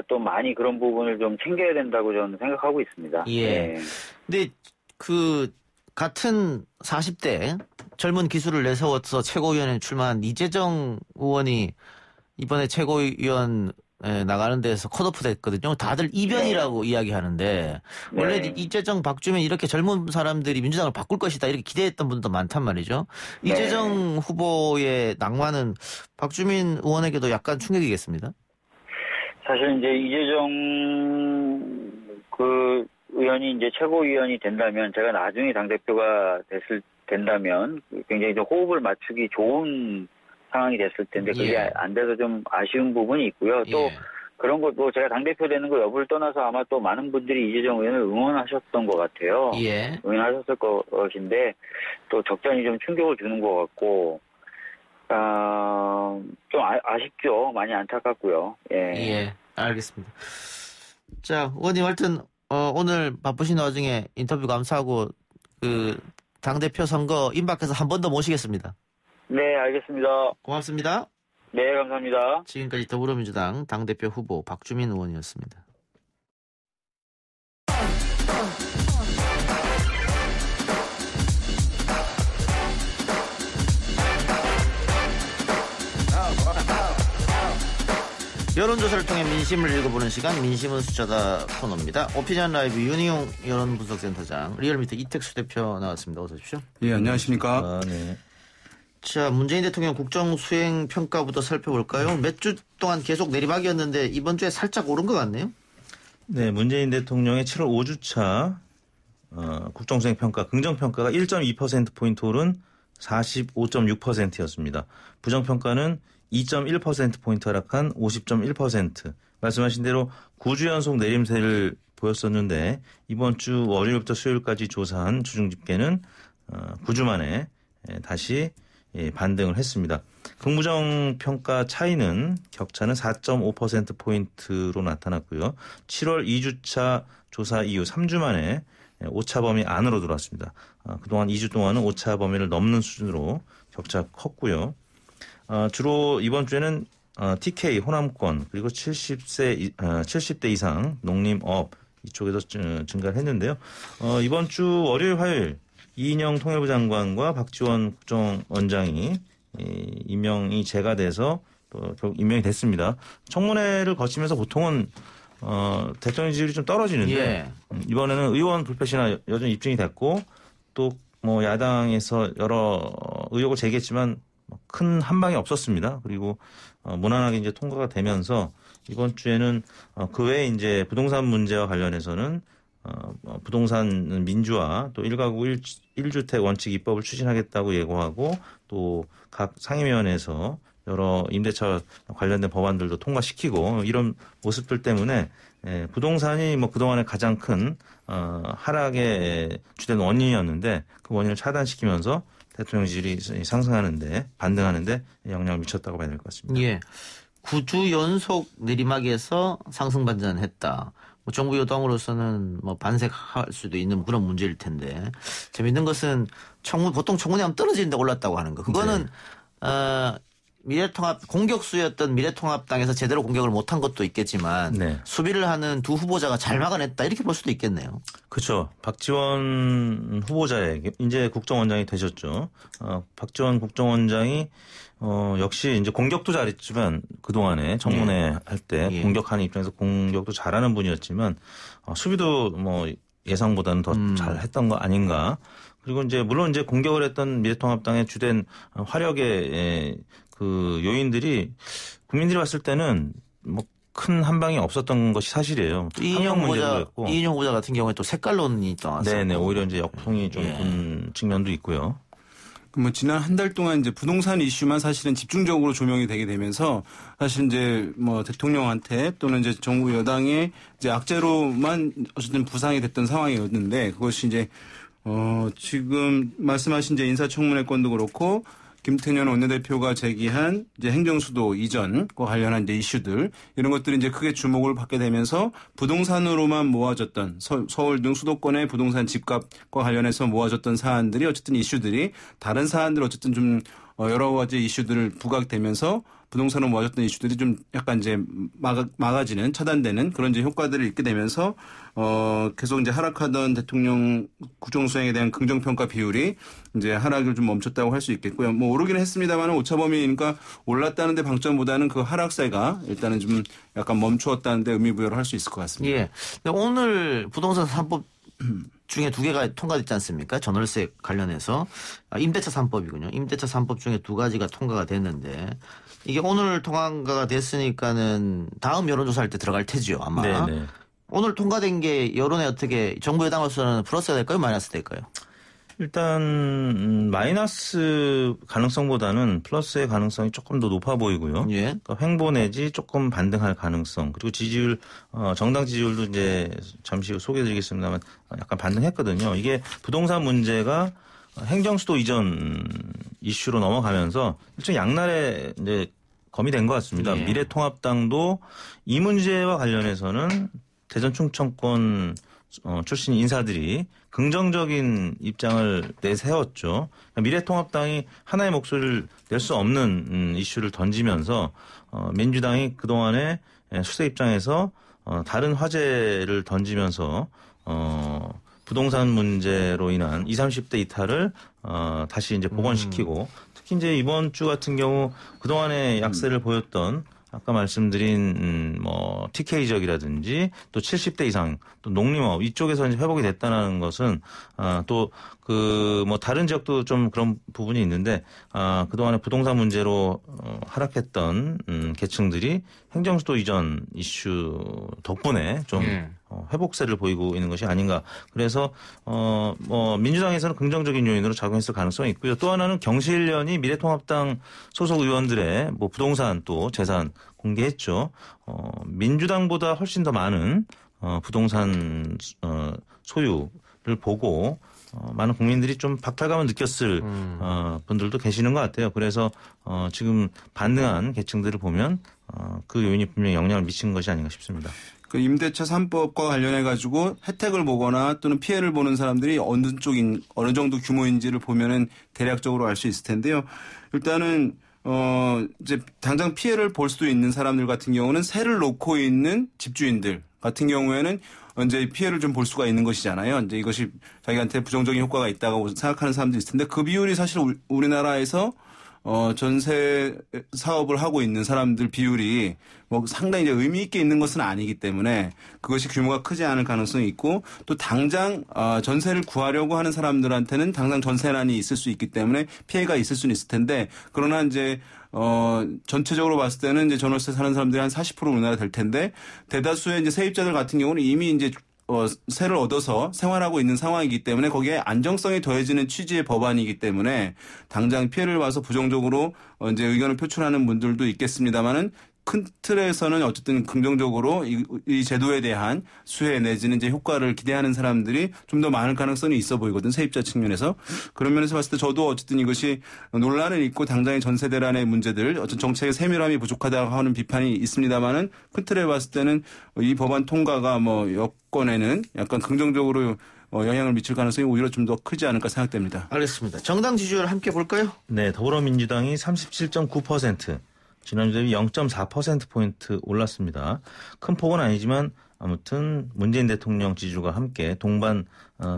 또 많이 그런 부분을 좀 챙겨야 된다고 저는 생각하고 있습니다. 근데 그 같은 40대 젊은 기술을 내세워서 최고위원회에 출마한 이재정 의원이 이번에 최고위원 나가는 데서 컷오프 됐거든요. 다들 이변이라고 이야기하는데 원래 이재정, 박주민 이렇게 젊은 사람들이 민주당을 바꿀 것이다 이렇게 기대했던 분도 많단 말이죠. 이재정 후보의 낙마는 박주민 의원에게도 약간 충격이겠습니다. 사실 이제 이재정 그 의원이 이제 최고위원이 된다면 제가 나중에 당대표가 된다면 굉장히 좀 호흡을 맞추기 좋은 상황이 됐을 텐데 그게 안 돼서 좀 아쉬운 부분이 있고요. 또 그런 것도 제가 당대표 되는 거 여부를 떠나서 아마 또 많은 분들이 이재정 의원을 응원하셨던 것 같아요. 응원하셨을 것인데 또 적잖이 좀 충격을 주는 것 같고 좀 아쉽죠. 많이 안타깝고요. 알겠습니다. 자, 의원님 하여튼 오늘 바쁘신 와중에 인터뷰 감사하고 당대표 선거 임박해서 한 번 더 모시겠습니다. 네, 알겠습니다. 고맙습니다. 네, 감사합니다. 지금까지 더불어민주당 당대표 후보 박주민 의원이었습니다. 여론조사를 통해 민심을 읽어보는 시간 민심은 숫자다 코너입니다. 오피니언 라이브 윤희용 여론분석센터장, 리얼미터 이택수 대표 나왔습니다. 어서 오십시오. 예, 안녕하십니까. 네. 자, 문재인 대통령 국정수행평가부터 살펴볼까요? 몇 주 동안 계속 내리막이었는데 이번 주에 살짝 오른 것 같네요. 네, 문재인 대통령의 7월 5주차 국정수행평가, 긍정평가가 1.2%포인트 오른 45.6%였습니다. 부정평가는 2.1%포인트 하락한 50.1%. 말씀하신 대로 9주 연속 내림세를 보였었는데 이번 주 월요일부터 수요일까지 조사한 주중집계는 9주 만에 다시 반등을 했습니다. 긍부정 평가 차이는 격차는 4.5%포인트로 나타났고요. 7월 2주차 조사 이후 3주 만에 오차 범위 안으로 들어왔습니다. 그동안 2주 동안은 오차 범위를 넘는 수준으로 격차가 컸고요. 주로 이번 주에는 TK, 호남권, 그리고 70대 이상 농림업 이쪽에서 증가를 했는데요. 이번 주 월요일, 화요일 이인영 통일부 장관과 박지원 국정원장이 임명이 재가돼서 결국 임명이 됐습니다. 청문회를 거치면서 보통은 대통령 지지율이 좀 떨어지는데 예. 이번에는 의원 불패시나 여전히 입증이 됐고 또 뭐 야당에서 여러 의혹을 제기했지만 큰 한방이 없었습니다. 그리고 무난하게 이제 통과가 되면서 이번 주에는 그 외에 이제 부동산 문제와 관련해서는 부동산 민주화 또 1가구 1주택 원칙 입법을 추진하겠다고 예고하고 또 각 상임위원회에서 여러 임대차 관련된 법안들도 통과시키고 이런 모습들 때문에 부동산이 뭐 그동안에 가장 큰 하락의 주된 원인이었는데 그 원인을 차단시키면서 대통령 지지율이 상승하는데 반등하는데 영향을 미쳤다고 봐야 될 것 같습니다. 예, 9주 연속 내리막에서 상승 반전했다. 뭐 정부 여당으로서는 뭐 반색할 수도 있는 그런 문제일 텐데 재밌는 것은 보통 청문회 하면 떨어지는데 올랐다고 하는 거. 그거는 네. 미래통합 공격수였던 미래통합당에서 제대로 공격을 못한 것도 있겠지만 네. 수비를 하는 두 후보자가 잘 막아냈다 이렇게 볼 수도 있겠네요. 그렇죠. 박지원 후보자에게 이제 국정원장이 되셨죠. 박지원 국정원장이 역시 이제 공격도 잘했지만 그동안에 청문회 할 때 공격하는 입장에서 공격도 잘하는 분이었지만 수비도 뭐 예상보다는 더 잘했던 거 아닌가. 그리고 이제 물론 이제 공격을 했던 미래통합당의 주된 화력의 그 요인들이 국민들이 봤을 때는 뭐 큰 한방이 없었던 것이 사실이에요. 이인영 후보자 같은 경우에 또 색깔론이 나왔어요. 네네. 오히려 이제 역풍이 좀 분 측면도 있고요. 뭐 지난 한 달 동안 이제 부동산 이슈만 사실은 집중적으로 조명이 되게 되면서 사실 이제 뭐 대통령한테 또는 이제 정부 여당의 이제 악재로만 어쨌든 부상이 됐던 상황이었는데 그것이 이제 지금 말씀하신 이제 인사청문회 건도 그렇고 김태년 원내대표가 제기한 이제 행정수도 이전과 관련한 이제 이슈들 이런 것들이 이제 크게 주목을 받게 되면서 부동산으로만 모아졌던 서울 등 수도권의 부동산 집값과 관련해서 모아졌던 사안들이 어쨌든 이슈들이 다른 사안들 어쨌든 좀 여러 가지 이슈들을 부각되면서 부동산으로 모아졌던 이슈들이 좀 약간 이제 막아지는 차단되는 그런 이제 효과들을 있게 되면서 계속 이제 하락하던 대통령 국정수행에 대한 긍정평가 비율이 이제 하락을 좀 멈췄다고 할 수 있겠고요. 뭐 오르기는 했습니다만 오차범위니까 올랐다는데 방점보다는 그 하락세가 일단은 좀 약간 멈추었다는데 의미부여를 할 수 있을 것 같습니다. 예. 근데 오늘 부동산 3법 중에 2개가 통과됐지 않습니까? 전월세 관련해서. 임대차 3법이군요. 임대차 3법 중에 2가지가 통과가 됐는데 이게 오늘 통과가 됐으니까는 다음 여론조사할 때 들어갈 테죠, 아마. 네네. 오늘 통과된 게 여론에 어떻게 정부 여당으로서는 플러스가 될까요? 마이너스 될까요? 일단 마이너스 가능성보다는 플러스의 가능성이 조금 더 높아 보이고요. 예. 그러니까 횡보 내지 조금 반등할 가능성 그리고 지지율 정당 지지율도 이제 잠시 후 소개해드리겠습니다만 약간 반등했거든요. 이게 부동산 문제가 행정수도 이전 이슈로 넘어가면서 일종 양날에 이제 검이 된 것 같습니다. 예. 미래통합당도 이 문제와 관련해서는 대전 충청권 출신 인사들이 긍정적인 입장을 내세웠죠. 미래통합당이 하나의 목소리를 낼 수 없는 이슈를 던지면서 민주당이 그동안에 수세 입장에서 다른 화제를 던지면서 부동산 문제로 인한 20, 30대 이탈을 다시 이제 복원시키고 특히 이제 이번 주 같은 경우 그동안에 약세를 보였던 아까 말씀드린 뭐 TK 지역이라든지 또 70대 이상 또 농림업 이쪽에서 이제 회복이 됐다는 것은 또 그 뭐 다른 지역도 좀 그런 부분이 있는데 그동안에 부동산 문제로 하락했던 계층들이 행정수도 이전 이슈 덕분에 좀 회복세를 보이고 있는 것이 아닌가. 그래서 뭐 민주당에서는 긍정적인 요인으로 작용했을 가능성이 있고요. 또 하나는 경실련이 미래통합당 소속 의원들의 뭐 부동산 또 재산 공개했죠. 민주당보다 훨씬 더 많은 부동산 소유를 보고 많은 국민들이 좀 박탈감을 느꼈을 분들도 계시는 것 같아요. 그래서 지금 반등한 계층들을 보면 그 요인이 분명히 영향을 미친 것이 아닌가 싶습니다. 그 임대차 3법과 관련해 가지고 혜택을 보거나 또는 피해를 보는 사람들이 어느 정도 규모인지를 보면은 대략적으로 알 수 있을 텐데요. 일단은 이제 당장 피해를 볼 수도 있는 사람들 같은 경우는 세를 놓고 있는 집주인들 같은 경우에는 이제 피해를 좀 볼 수가 있는 것이잖아요. 이제 이것이 자기한테 부정적인 효과가 있다고 생각하는 사람들이 있을 텐데 그 비율이 사실 우리나라에서 전세 사업을 하고 있는 사람들 비율이 뭐 상당히 이제 의미 있게 있는 것은 아니기 때문에 그것이 규모가 크지 않을 가능성이 있고 또 당장 전세를 구하려고 하는 사람들한테는 당장 전세난이 있을 수 있기 때문에 피해가 있을 수는 있을 텐데 그러나 이제 전체적으로 봤을 때는 이제 전월세 사는 사람들이 한 40% 우리나라 될 텐데 대다수의 이제 세입자들 같은 경우는 이미 이제 세를 얻어서 생활하고 있는 상황이기 때문에 거기에 안정성이 더해지는 취지의 법안이기 때문에 당장 피해를 봐서 부정적으로 이제 의견을 표출하는 분들도 있겠습니다만은 큰 틀에서는 어쨌든 긍정적으로 이 제도에 대한 수혜 내지는 이제 효과를 기대하는 사람들이 좀 더 많을 가능성이 있어 보이거든 세입자 측면에서 그런 면에서 봤을 때 저도 어쨌든 이것이 논란을 있고 당장의 전세 대란의 문제들 어떤 정책의 세밀함이 부족하다고 하는 비판이 있습니다만은 큰 틀에 봤을 때는 이 법안 통과가 뭐 여권에는 약간 긍정적으로 영향을 미칠 가능성이 오히려 좀 더 크지 않을까 생각됩니다. 알겠습니다. 정당 지지율 함께 볼까요? 네, 더불어민주당이 37.9%. 지난주 대비 0.4%포인트 올랐습니다. 큰 폭은 아니지만 아무튼 문재인 대통령 지지율과 함께 동반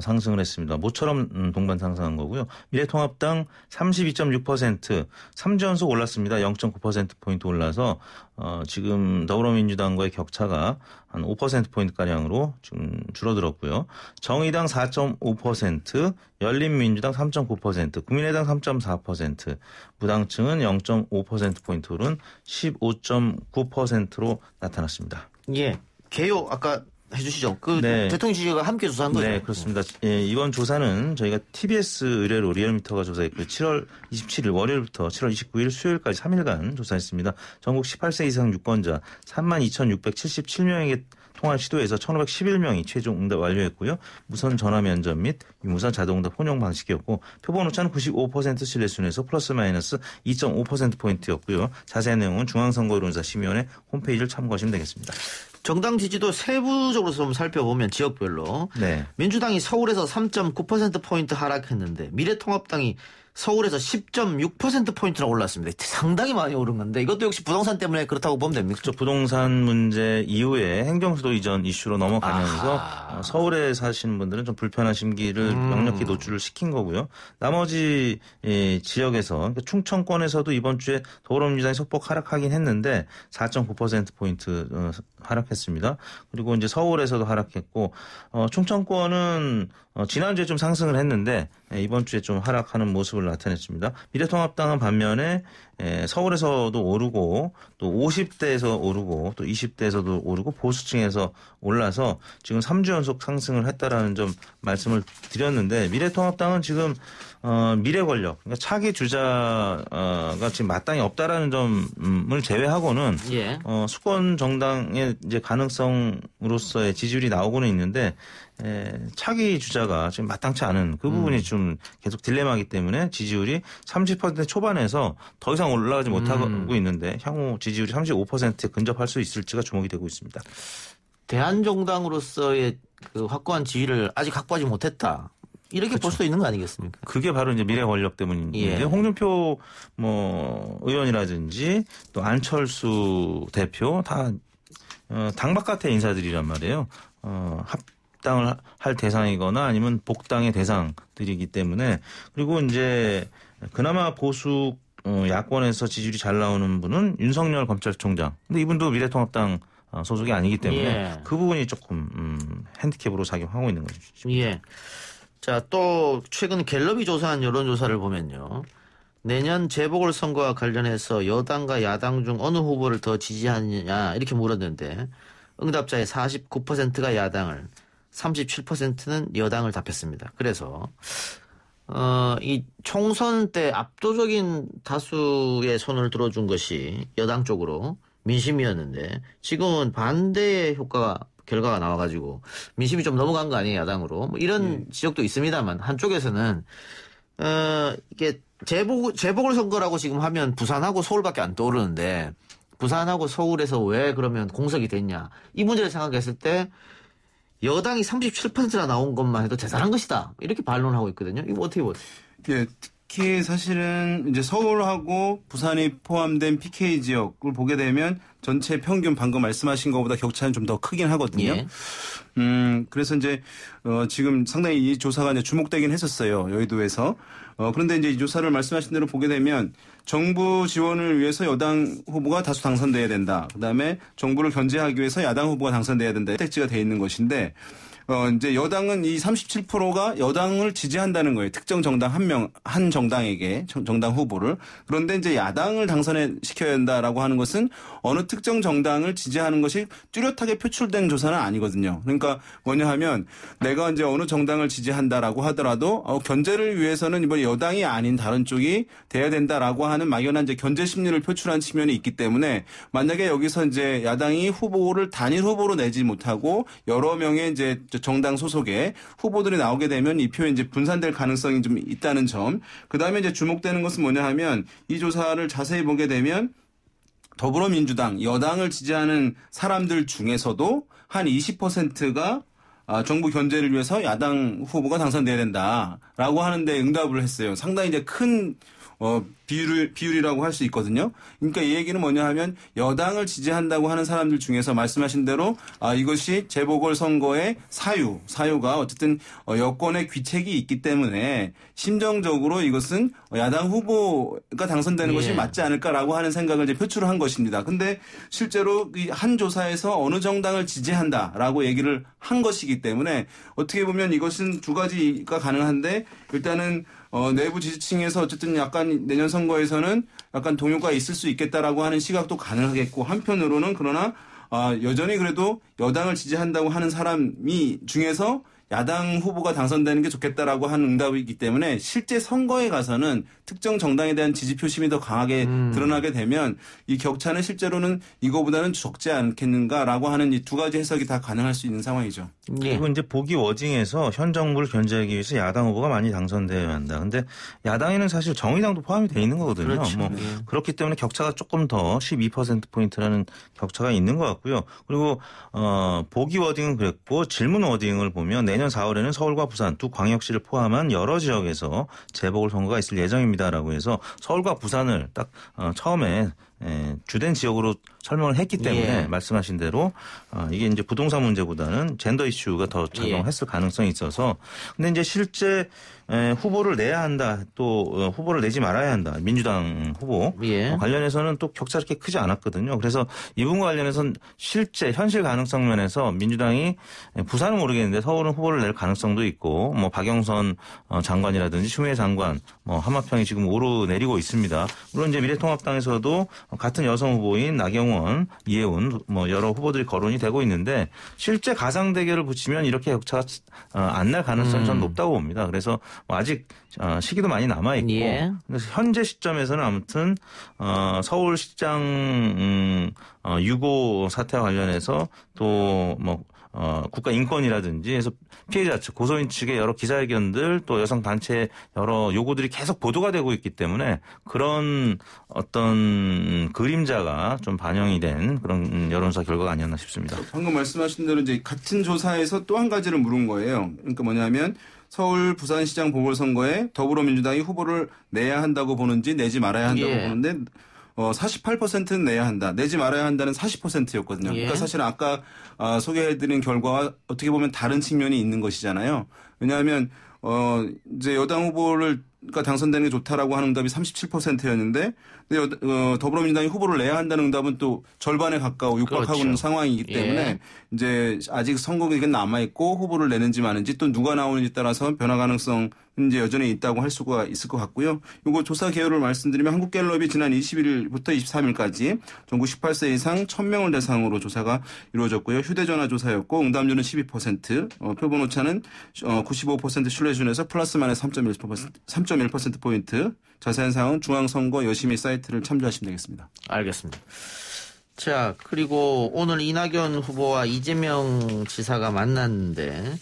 상승을 했습니다. 모처럼 동반 상승한 거고요. 미래통합당 32.6% 3주 연속 올랐습니다. 0.9%포인트 올라서 지금 더불어민주당과의 격차가 한 5%포인트가량으로 지금 줄어들었고요. 정의당 4.5%, 열린민주당 3.9%, 국민의당 3.4%, 무당층은 0.5%포인트 오른 15.9%로 나타났습니다. 예. 개요 아까 해주시죠. 네. 대통령 지지가 함께 조사한 거죠. 네, 그렇습니다. 예, 이번 조사는 저희가 TBS 의뢰로 리얼미터가 조사했고요. 7월 27일 월요일부터 7월 29일 수요일까지 3일간 조사했습니다. 전국 18세 이상 유권자 32,677명에게 통화를 시도해서 1,511명이 최종 응답 완료했고요. 무선 전화 면접 및 유무선 자동응답 혼용 방식이었고 표본 오차는 95% 신뢰 수준에서 플러스 마이너스 2.5%포인트였고요. 자세한 내용은 중앙선거여론조사 심의원회 홈페이지를 참고하시면 되겠습니다. 정당 지지도 세부적으로 좀 살펴보면 지역별로 네. 민주당이 서울에서 3.9%포인트 하락했는데 미래통합당이 서울에서 10.6%포인트나 올랐습니다. 상당히 많이 오른 건데 이것도 역시 부동산 때문에 그렇다고 보면 됩니까? 그렇죠. 부동산 문제 이후에 행정수도 이전 이슈로 넘어가면서 서울에 사시는 분들은 좀 불편한 심기를 역력히 노출을 시킨 거고요. 나머지 지역에서 그러니까 충청권에서도 이번 주에 더불어민주당이 소폭 하락하긴 했는데 4.9%포인트 하락했습니다. 그리고 이제 서울에서도 하락했고 충청권은 지난주에 좀 상승을 했는데 이번 주에 좀 하락하는 모습을 나타냈습니다. 미래통합당은 반면에 서울에서도 오르고 또 50대에서 오르고 또 20대에서도 오르고 보수층에서 올라서 지금 3주 연속 상승을 했다라는 점 말씀을 드렸는데 미래통합당은 지금 미래 권력, 그러니까 차기 주자가 지금 마땅히 없다라는 점을 제외하고는 수권 정당의 이제 가능성으로서의 지지율이 나오고는 있는데 차기 주자가 지금 마땅치 않은 그 부분이 좀 계속 딜레마이기 때문에 지지율이 30% 초반에서 더 이상 올라가지 못하고 있는데 향후 지지율이 35%에 근접할 수 있을지가 주목이 되고 있습니다. 대한정당으로서의 그 확고한 지위를 아직 확보하지 못했다. 이렇게 그렇죠. 볼 수도 있는 거 아니겠습니까? 그게 바로 이제 미래 권력 때문인데 홍준표 의원이라든지 또 안철수 대표 다 당 바깥의 인사들이란 말이에요. 합당을 할 대상이거나 아니면 복당의 대상들이기 때문에 그리고 이제 그나마 보수 야권에서 지지율이 잘 나오는 분은 윤석열 검찰총장. 근데 이분도 미래통합당 소속이 아니기 때문에 그 부분이 조금 핸디캡으로 작용하고 있는 거죠. 예. 자, 또 최근 갤럽이 조사한 여론조사를 보면요. 내년 재보궐선거와 관련해서 여당과 야당 중 어느 후보를 더 지지하느냐 이렇게 물었는데 응답자의 49%가 야당을 37%는 여당을 답했습니다. 그래서 이 총선 때 압도적인 다수의 손을 들어준 것이 여당 쪽으로 민심이었는데 지금은 반대의 결과가 나와가지고 민심이 좀 넘어간 거 아니에요, 야당으로. 뭐 이런 지적도 있습니다만 한쪽에서는 이게 재보궐선거라고 지금 하면 부산하고 서울밖에 안 떠오르는데 부산하고 서울에서 왜 그러면 공석이 됐냐 이 문제를 생각했을 때 여당이 37%나 나온 것만 해도 대단한 것이다 이렇게 반론하고 있거든요. 이거 어떻게 보세요? 예, 특히 사실은 이제 서울하고 부산이 포함된 PK 지역을 보게 되면 전체 평균 방금 말씀하신 것보다 격차는 좀 더 크긴 하거든요. 예. 그래서 이제 지금 상당히 이 조사가 이제 주목되긴 했었어요. 여의도에서. 그런데 이제 이 조사를 말씀하신 대로 보게 되면 정부 지원을 위해서 여당 후보가 다수 당선돼야 된다. 그다음에 정부를 견제하기 위해서 야당 후보가 당선돼야 된다. 택지가 돼 있는 것인데 이제 여당은 이 37%가 여당을 지지한다는 거예요. 특정 정당 한 정당에게 정당 후보를. 그런데 이제 야당을 당선시켜야 된다라고 하는 것은 어느 특정 정당을 지지하는 것이 뚜렷하게 표출된 조사는 아니거든요. 그러니까 뭐냐 하면 내가 이제 어느 정당을 지지한다라고 하더라도 견제를 위해서는 이번 여당이 아닌 다른 쪽이 돼야 된다라고 하는 막연한 이제 견제 심리를 표출한 측면이 있기 때문에 만약에 여기서 이제 야당이 후보를 단일 후보로 내지 못하고 여러 명의 이제 정당 소속의 후보들이 나오게 되면 이 표에 이제 분산될 가능성이 좀 있다는 점. 그다음에 이제 주목되는 것은 뭐냐 하면 이 조사를 자세히 보게 되면 더불어민주당 여당을 지지하는 사람들 중에서도 한 20%가 정부 견제를 위해서 야당 후보가 당선돼야 된다라고 하는데 응답을 했어요. 상당히 이제 큰 비율이라고 할 수 있거든요. 그러니까 이 얘기는 뭐냐 하면 여당을 지지한다고 하는 사람들 중에서 말씀하신 대로 이것이 재보궐선거의 사유가 어쨌든 여권의 귀책이 있기 때문에 심정적으로 이것은 야당 후보가 당선되는 것이 맞지 않을까라고 하는 생각을 이제 표출을 한 것입니다. 근데 실제로 이 한 조사에서 어느 정당을 지지한다라고 얘기를 한 것이기 때문에 어떻게 보면 이것은 두 가지가 가능한데 일단은 내부 지지층에서 어쨌든 약간 내년 선거에서는 약간 동요가 있을 수 있겠다라고 하는 시각도 가능하겠고 한편으로는 그러나 여전히 그래도 여당을 지지한다고 하는 사람이 중에서 야당 후보가 당선되는 게 좋겠다라고 하는 응답이기 때문에 실제 선거에 가서는 특정 정당에 대한 지지 표심이 더 강하게 드러나게 되면 이 격차는 실제로는 이거보다는 적지 않겠는가라고 하는 이 두 가지 해석이 다 가능할 수 있는 상황이죠. 그리고 이제 보기 워딩에서 현 정부를 견제하기 위해서 야당 후보가 많이 당선되어야 한다. 근데 야당에는 사실 정의당도 포함이 돼 있는 거거든요. 그렇죠. 그렇기 때문에 격차가 조금 더 12%포인트라는 격차가 있는 것 같고요. 그리고 보기 워딩은 그랬고 질문 워딩을 보면 내년 4월에는 서울과 부산 두 광역시를 포함한 여러 지역에서 재보궐선거가 있을 예정입니다라고 해서 서울과 부산을 딱 처음에 주된 지역으로 설명을 했기 때문에 말씀하신 대로 이게 이제 부동산 문제보다는 젠더 이슈가 더 작용했을 가능성이 있어서 근데 이제 실제 후보를 내야 한다 또 후보를 내지 말아야 한다 민주당 후보 관련해서는 또 격차 이렇게 크지 않았거든요. 그래서 이 부분과 관련해서는 실제 현실 가능성 면에서 민주당이 부산은 모르겠는데 서울은 후보를 낼 가능성도 있고 뭐 박영선 장관이라든지 추미애 장관 뭐 하마평이 지금 오르내리고 있습니다. 물론 이제 미래통합당에서도 같은 여성 후보인 나경원, 이혜훈 뭐 여러 후보들이 거론이 되고 있는데 실제 가상 대결을 붙이면 이렇게 격차가 안 날 가능성이 좀 높다고 봅니다. 그래서 아직 시기도 많이 남아 있고 그래서 현재 시점에서는 아무튼 서울시장 유고 사태와 관련해서 또 뭐 국가인권이라든지 해서 피해자 측, 고소인 측의 여러 기자회견들 또 여성 단체 여러 요구들이 계속 보도가 되고 있기 때문에 그런 어떤 그림자가 좀 반영이 된 그런 여론조사 결과가 아니었나 싶습니다. 방금 말씀하신 대로 이제 같은 조사에서 또 한 가지를 물은 거예요. 그러니까 뭐냐면 서울 부산시장 보궐선거에 더불어민주당이 후보를 내야 한다고 보는지 내지 말아야 한다고 보는데 48%는 내야 한다. 내지 말아야 한다는 40%였거든요. 그러니까 사실 아까 소개해드린 결과와 어떻게 보면 다른 측면이 있는 것이잖아요. 왜냐하면 이제 여당 후보가 당선되는 게 좋다라고 하는 응답이 37%였는데 더불어민주당이 후보를 내야 한다는 응답은 또 절반에 가까워 육박하고 있는 상황이기 때문에 이제 아직 선거 기간 남아 있고 후보를 내는지 마는지 또 누가 나오는지 따라서 변화 가능성 이제 여전히 있다고 할 수가 있을 것 같고요. 이거 조사 개요를 말씀드리면 한국갤럽이 지난 21일부터 23일까지 전국 18세 이상 1,000명을 대상으로 조사가 이루어졌고요. 휴대전화 조사였고 응답률은 12%, 표본 오차는 95% 신뢰준에서 플러스 마이너스 3.1%포인트. 자세한 사항은 중앙선거 여심이 사이트를 참조하시면 되겠습니다. 알겠습니다. 자, 그리고 오늘 이낙연 후보와 이재명 지사가 만났는데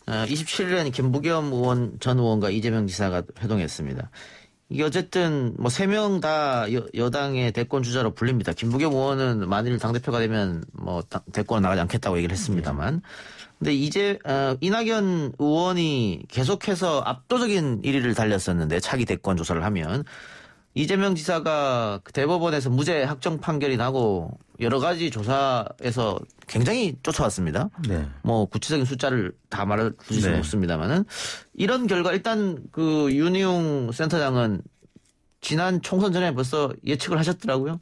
27일에는 김부겸 전 의원과 이재명 지사가 회동했습니다. 이게 어쨌든 뭐 3명 다 여당의 대권 주자로 불립니다. 김부겸 의원은 만일 당대표가 되면 뭐 대권 나가지 않겠다고 얘기를 했습니다만. 근데 이낙연 의원이 계속해서 압도적인 1위를 달렸었는데 차기 대권 조사를 하면 이재명 지사가 대법원에서 무죄 확정 판결이 나고 여러 가지 조사에서 굉장히 쫓아왔습니다. 네. 뭐 구체적인 숫자를 다 말해줄 수는 없습니다만은 이런 결과 일단 그 윤희용 센터장은 지난 총선 전에 벌써 예측을 하셨더라고요.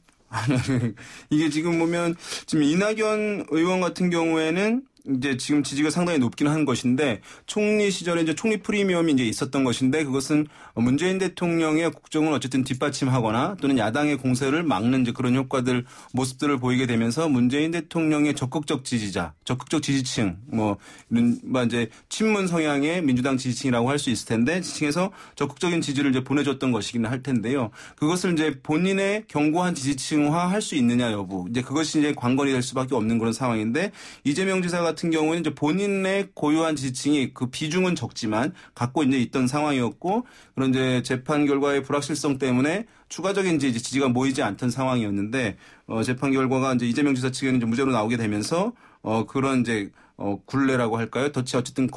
이게 지금 보면 지금 이낙연 의원 같은 경우에는 이제 지금 지지가 상당히 높긴 한 것인데 총리 시절에 이제 총리 프리미엄이 이제 있었던 것인데 그것은 문재인 대통령의 국정을 어쨌든 뒷받침하거나 또는 야당의 공세를 막는 이제 그런 효과들 모습들을 보이게 되면서 문재인 대통령의 적극적 지지자, 적극적 지지층 뭐 이제 친문 성향의 민주당 지지층이라고 할 수 있을 텐데 지층에서 적극적인 지지를 이제 보내줬던 것이긴 할 텐데요. 그것을 이제 본인의 견고한 지지층화 할 수 있느냐 여부 이제 그것이 이제 관건이 될 수밖에 없는 그런 상황인데 이재명 지사 같은 경우에는 이제 본인의 고유한 지지층이 그 비중은 적지만 갖고 이제 있던 상황이었고 그런 이제 재판 결과의 불확실성 때문에 추가적인 이제 지지가 모이지 않던 상황이었는데 재판 결과가 이제 이재명 지사 측에는 이제 무죄로 나오게 되면서 그런 이제 굴레라고 할까요? 덫이 어쨌든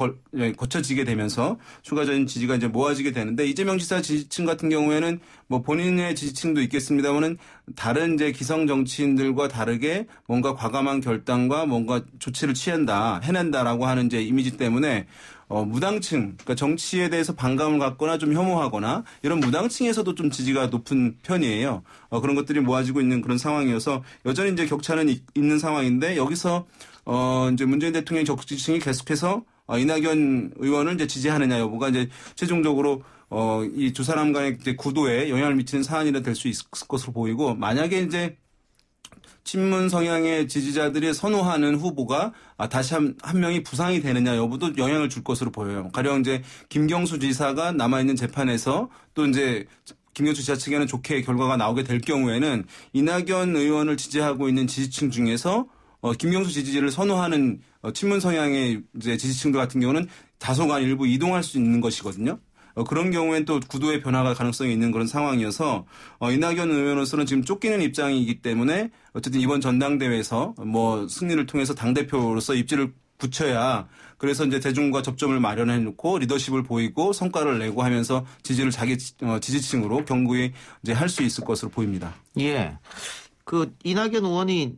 거쳐지게 되면서 추가적인 지지가 이제 모아지게 되는데 이재명 지사 지지층 같은 경우에는 뭐 본인의 지지층도 있겠습니다만은 다른 이제 기성 정치인들과 다르게 뭔가 과감한 결단과 뭔가 조치를 해낸다라고 하는 이제 이미지 때문에 무당층, 그러니까 정치에 대해서 반감을 갖거나 좀 혐오하거나 이런 무당층에서도 좀 지지가 높은 편이에요. 그런 것들이 모아지고 있는 그런 상황이어서 여전히 이제 격차는 있는 상황인데 여기서 이제 문재인 대통령 적지층이 계속해서 이낙연 의원을 이제 지지하느냐 여부가 이제 최종적으로 이 두 사람 간의 이제 구도에 영향을 미치는 사안이라 될 수 있을 것으로 보이고 만약에 이제 친문 성향의 지지자들이 선호하는 후보가 다시 한 명이 부상이 되느냐 여부도 영향을 줄 것으로 보여요. 가령 이제 김경수 지사가 남아있는 재판에서 또 이제 김경수 지사 측에는 좋게 결과가 나오게 될 경우에는 이낙연 의원을 지지하고 있는 지지층 중에서 김경수 지지를 선호하는 친문 성향의 이제 지지층들 같은 경우는 다소간 일부 이동할 수 있는 것이거든요. 그런 경우엔 또 구도의 변화가 가능성이 있는 그런 상황이어서 이낙연 의원으로서는 지금 쫓기는 입장이기 때문에 어쨌든 이번 전당대회에서 뭐 승리를 통해서 당대표로서 입지를 굳혀야 그래서 이제 대중과 접점을 마련해 놓고 리더십을 보이고 성과를 내고 하면서 지지를 자기 지지층으로 견고히 이제 할 수 있을 것으로 보입니다. 예. 그 이낙연 의원이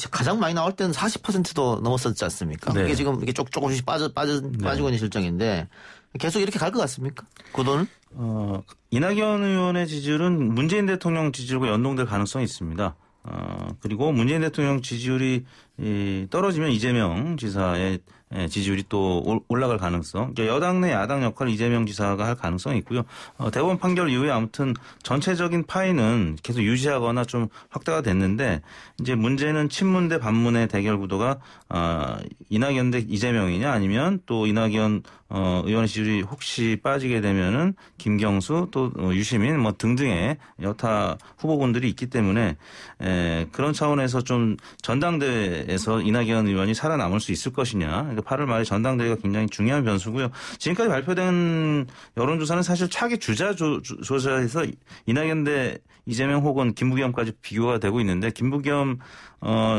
가장 많이 나올 때는 40%도 넘었었지 않습니까? 네. 이게 지금 이게 조금씩 빠지고 있는 실정인데 계속 이렇게 갈 것 같습니까? 구도는? 이낙연 의원의 지지율은 문재인 대통령 지지율과 연동될 가능성이 있습니다. 그리고 문재인 대통령 지지율이 떨어지면 이재명 지사의 지지율이 또 올라갈 가능성. 그러니까 여당 내 야당 역할을 이재명 지사가 할 가능성이 있고요. 대법원 판결 이후에 아무튼 전체적인 파이는 계속 유지하거나 좀 확대가 됐는데 이제 문제는 친문 대 반문의 대결 구도가 이낙연 대 이재명이냐 아니면 또 이낙연 의원의 지지율이 혹시 빠지게 되면은 김경수 또 유시민 뭐 등등의 여타 후보군들이 있기 때문에 그런 차원에서 좀 전당대회에서 이낙연 의원이 살아남을 수 있을 것이냐. 그러니까 8월 말에 전당대회가 굉장히 중요한 변수고요. 지금까지 발표된 여론조사는 사실 차기 주자 조사에서 이낙연 대 이재명 혹은 김부겸까지 비교가 되고 있는데 김부겸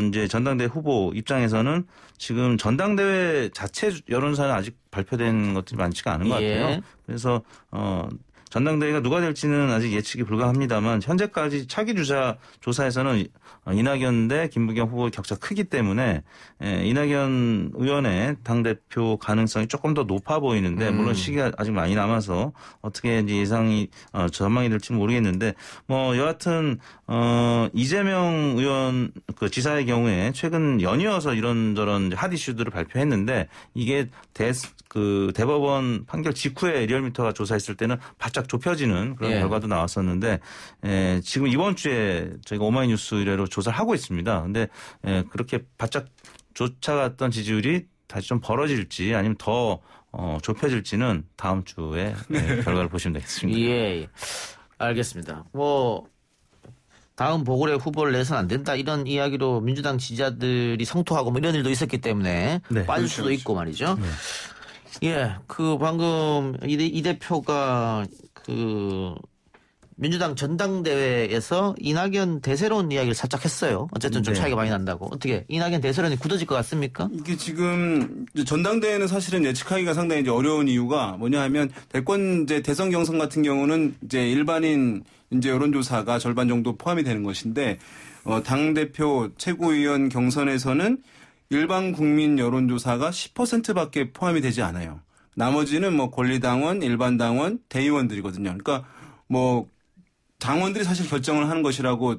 이제 전당대회 후보 입장에서는 지금 전당대회 자체 여론조사는 아직 발표된 것들이 많지가 않은 것 같아요. 그래서 전당대회가 누가 될지는 아직 예측이 불가합니다만 현재까지 차기 주자 조사에서는 이낙연 대 김부겸 후보의 격차가 크기 때문에 이낙연 의원의 당대표 가능성이 조금 더 높아 보이는데 물론 시기가 아직 많이 남아서 어떻게 이제 예상이 전망이 될지 모르겠는데 뭐 여하튼 이재명 의원 그 지사의 경우에 최근 연이어서 이런저런 핫 이슈들을 발표했는데 이게 대법원 판결 직후에 리얼미터가 조사했을 때는 바짝 좁혀지는 그런 결과도 나왔었는데 지금 이번 주에 저희가 오마이뉴스 의뢰로 조사를 하고 있습니다. 근데 그렇게 바짝 쫓아갔던 지지율이 다시 좀 벌어질지 아니면 더 좁혀질지는 다음 주에 결과를 보시면 되겠습니다. 예, 알겠습니다. 뭐 다음 보궐에 후보를 내서는 안 된다 이런 이야기로 민주당 지지자들이 성토하고 뭐 이런 일도 있었기 때문에 빠질 수도 있고 말이죠. 예, 그 방금 이 대표가 그 민주당 전당대회에서 이낙연 대세론 이야기를 살짝 했어요. 어쨌든 좀 차이가 많이 난다고. 어떻게 이낙연 대세론이 굳어질 것 같습니까? 이게 지금 전당대회는 사실은 예측하기가 상당히 이제 어려운 이유가 뭐냐 하면 대권 이제 대선 경선 같은 경우는 이제 일반인 이제 여론조사가 절반 정도 포함이 되는 것인데 당대표 최고위원 경선에서는 일반 국민 여론조사가 10%밖에 포함이 되지 않아요. 나머지는 뭐 권리당원, 일반당원, 대의원들이거든요. 그러니까 뭐 당원들이 사실 결정을 하는 것이라고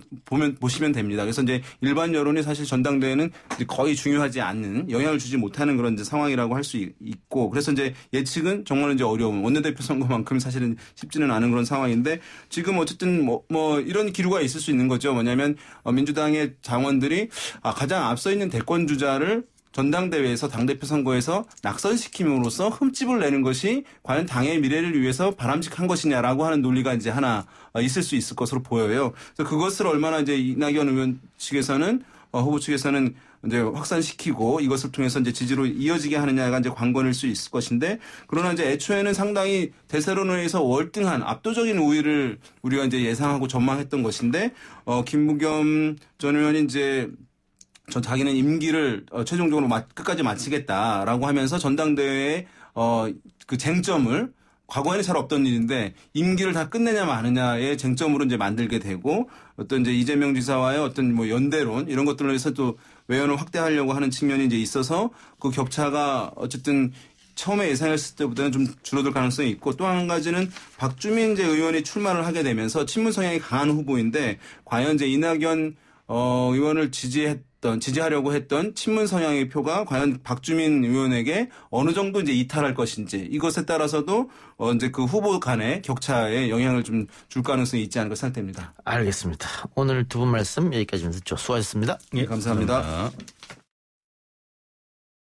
보시면 됩니다. 그래서 이제 일반 여론이 사실 전당대회는 이제 거의 중요하지 않는 영향을 주지 못하는 그런 이제 상황이라고 할 수 있고 그래서 이제 예측은 정말 이제 어려운 원내대표 선거만큼 사실은 쉽지는 않은 그런 상황인데 지금 어쨌든 뭐 이런 기류가 있을 수 있는 거죠. 뭐냐면 민주당의 당원들이 가장 앞서 있는 대권 주자를 전당대회에서 당대표 선거에서 낙선시킴으로써 흠집을 내는 것이 과연 당의 미래를 위해서 바람직한 것이냐라고 하는 논리가 이제 하나 있을 수 있을 것으로 보여요. 그래서 그것을 얼마나 이제 이낙연 의원 측에서는 후보 측에서는 이제 확산시키고 이것을 통해서 이제 지지로 이어지게 하느냐가 이제 관건일 수 있을 것인데 그러나 이제 애초에는 상당히 대세론에서 월등한 압도적인 우위를 우리가 이제 예상하고 전망했던 것인데 김부겸 전 의원이 이제 자기는 임기를 최종적으로 끝까지 마치겠다라고 하면서 전당대회에 그 쟁점을 과거에는 잘 없던 일인데 임기를 다 끝내냐 마느냐의 쟁점으로 이제 만들게 되고 어떤 이제 이재명 지사와의 어떤 뭐 연대론 이런 것들로 해서 또 외연을 확대하려고 하는 측면이 이제 있어서 그 격차가 어쨌든 처음에 예상했을 때보다는 좀 줄어들 가능성이 있고 또 한 가지는 박주민 이제 의원이 출마를 하게 되면서 친문 성향이 강한 후보인데 과연 이제 이낙연 의원을 지지하려고 했던 친문 성향의 표가 과연 박주민 의원에게 어느 정도 이제 이탈할 것인지 이것에 따라서도 이제 그 후보 간의 격차에 영향을 좀 줄 가능성이 있지 않을까 생각됩니다. 알겠습니다. 오늘 두 분 말씀 여기까지만 듣죠. 수고하셨습니다. 감사합니다.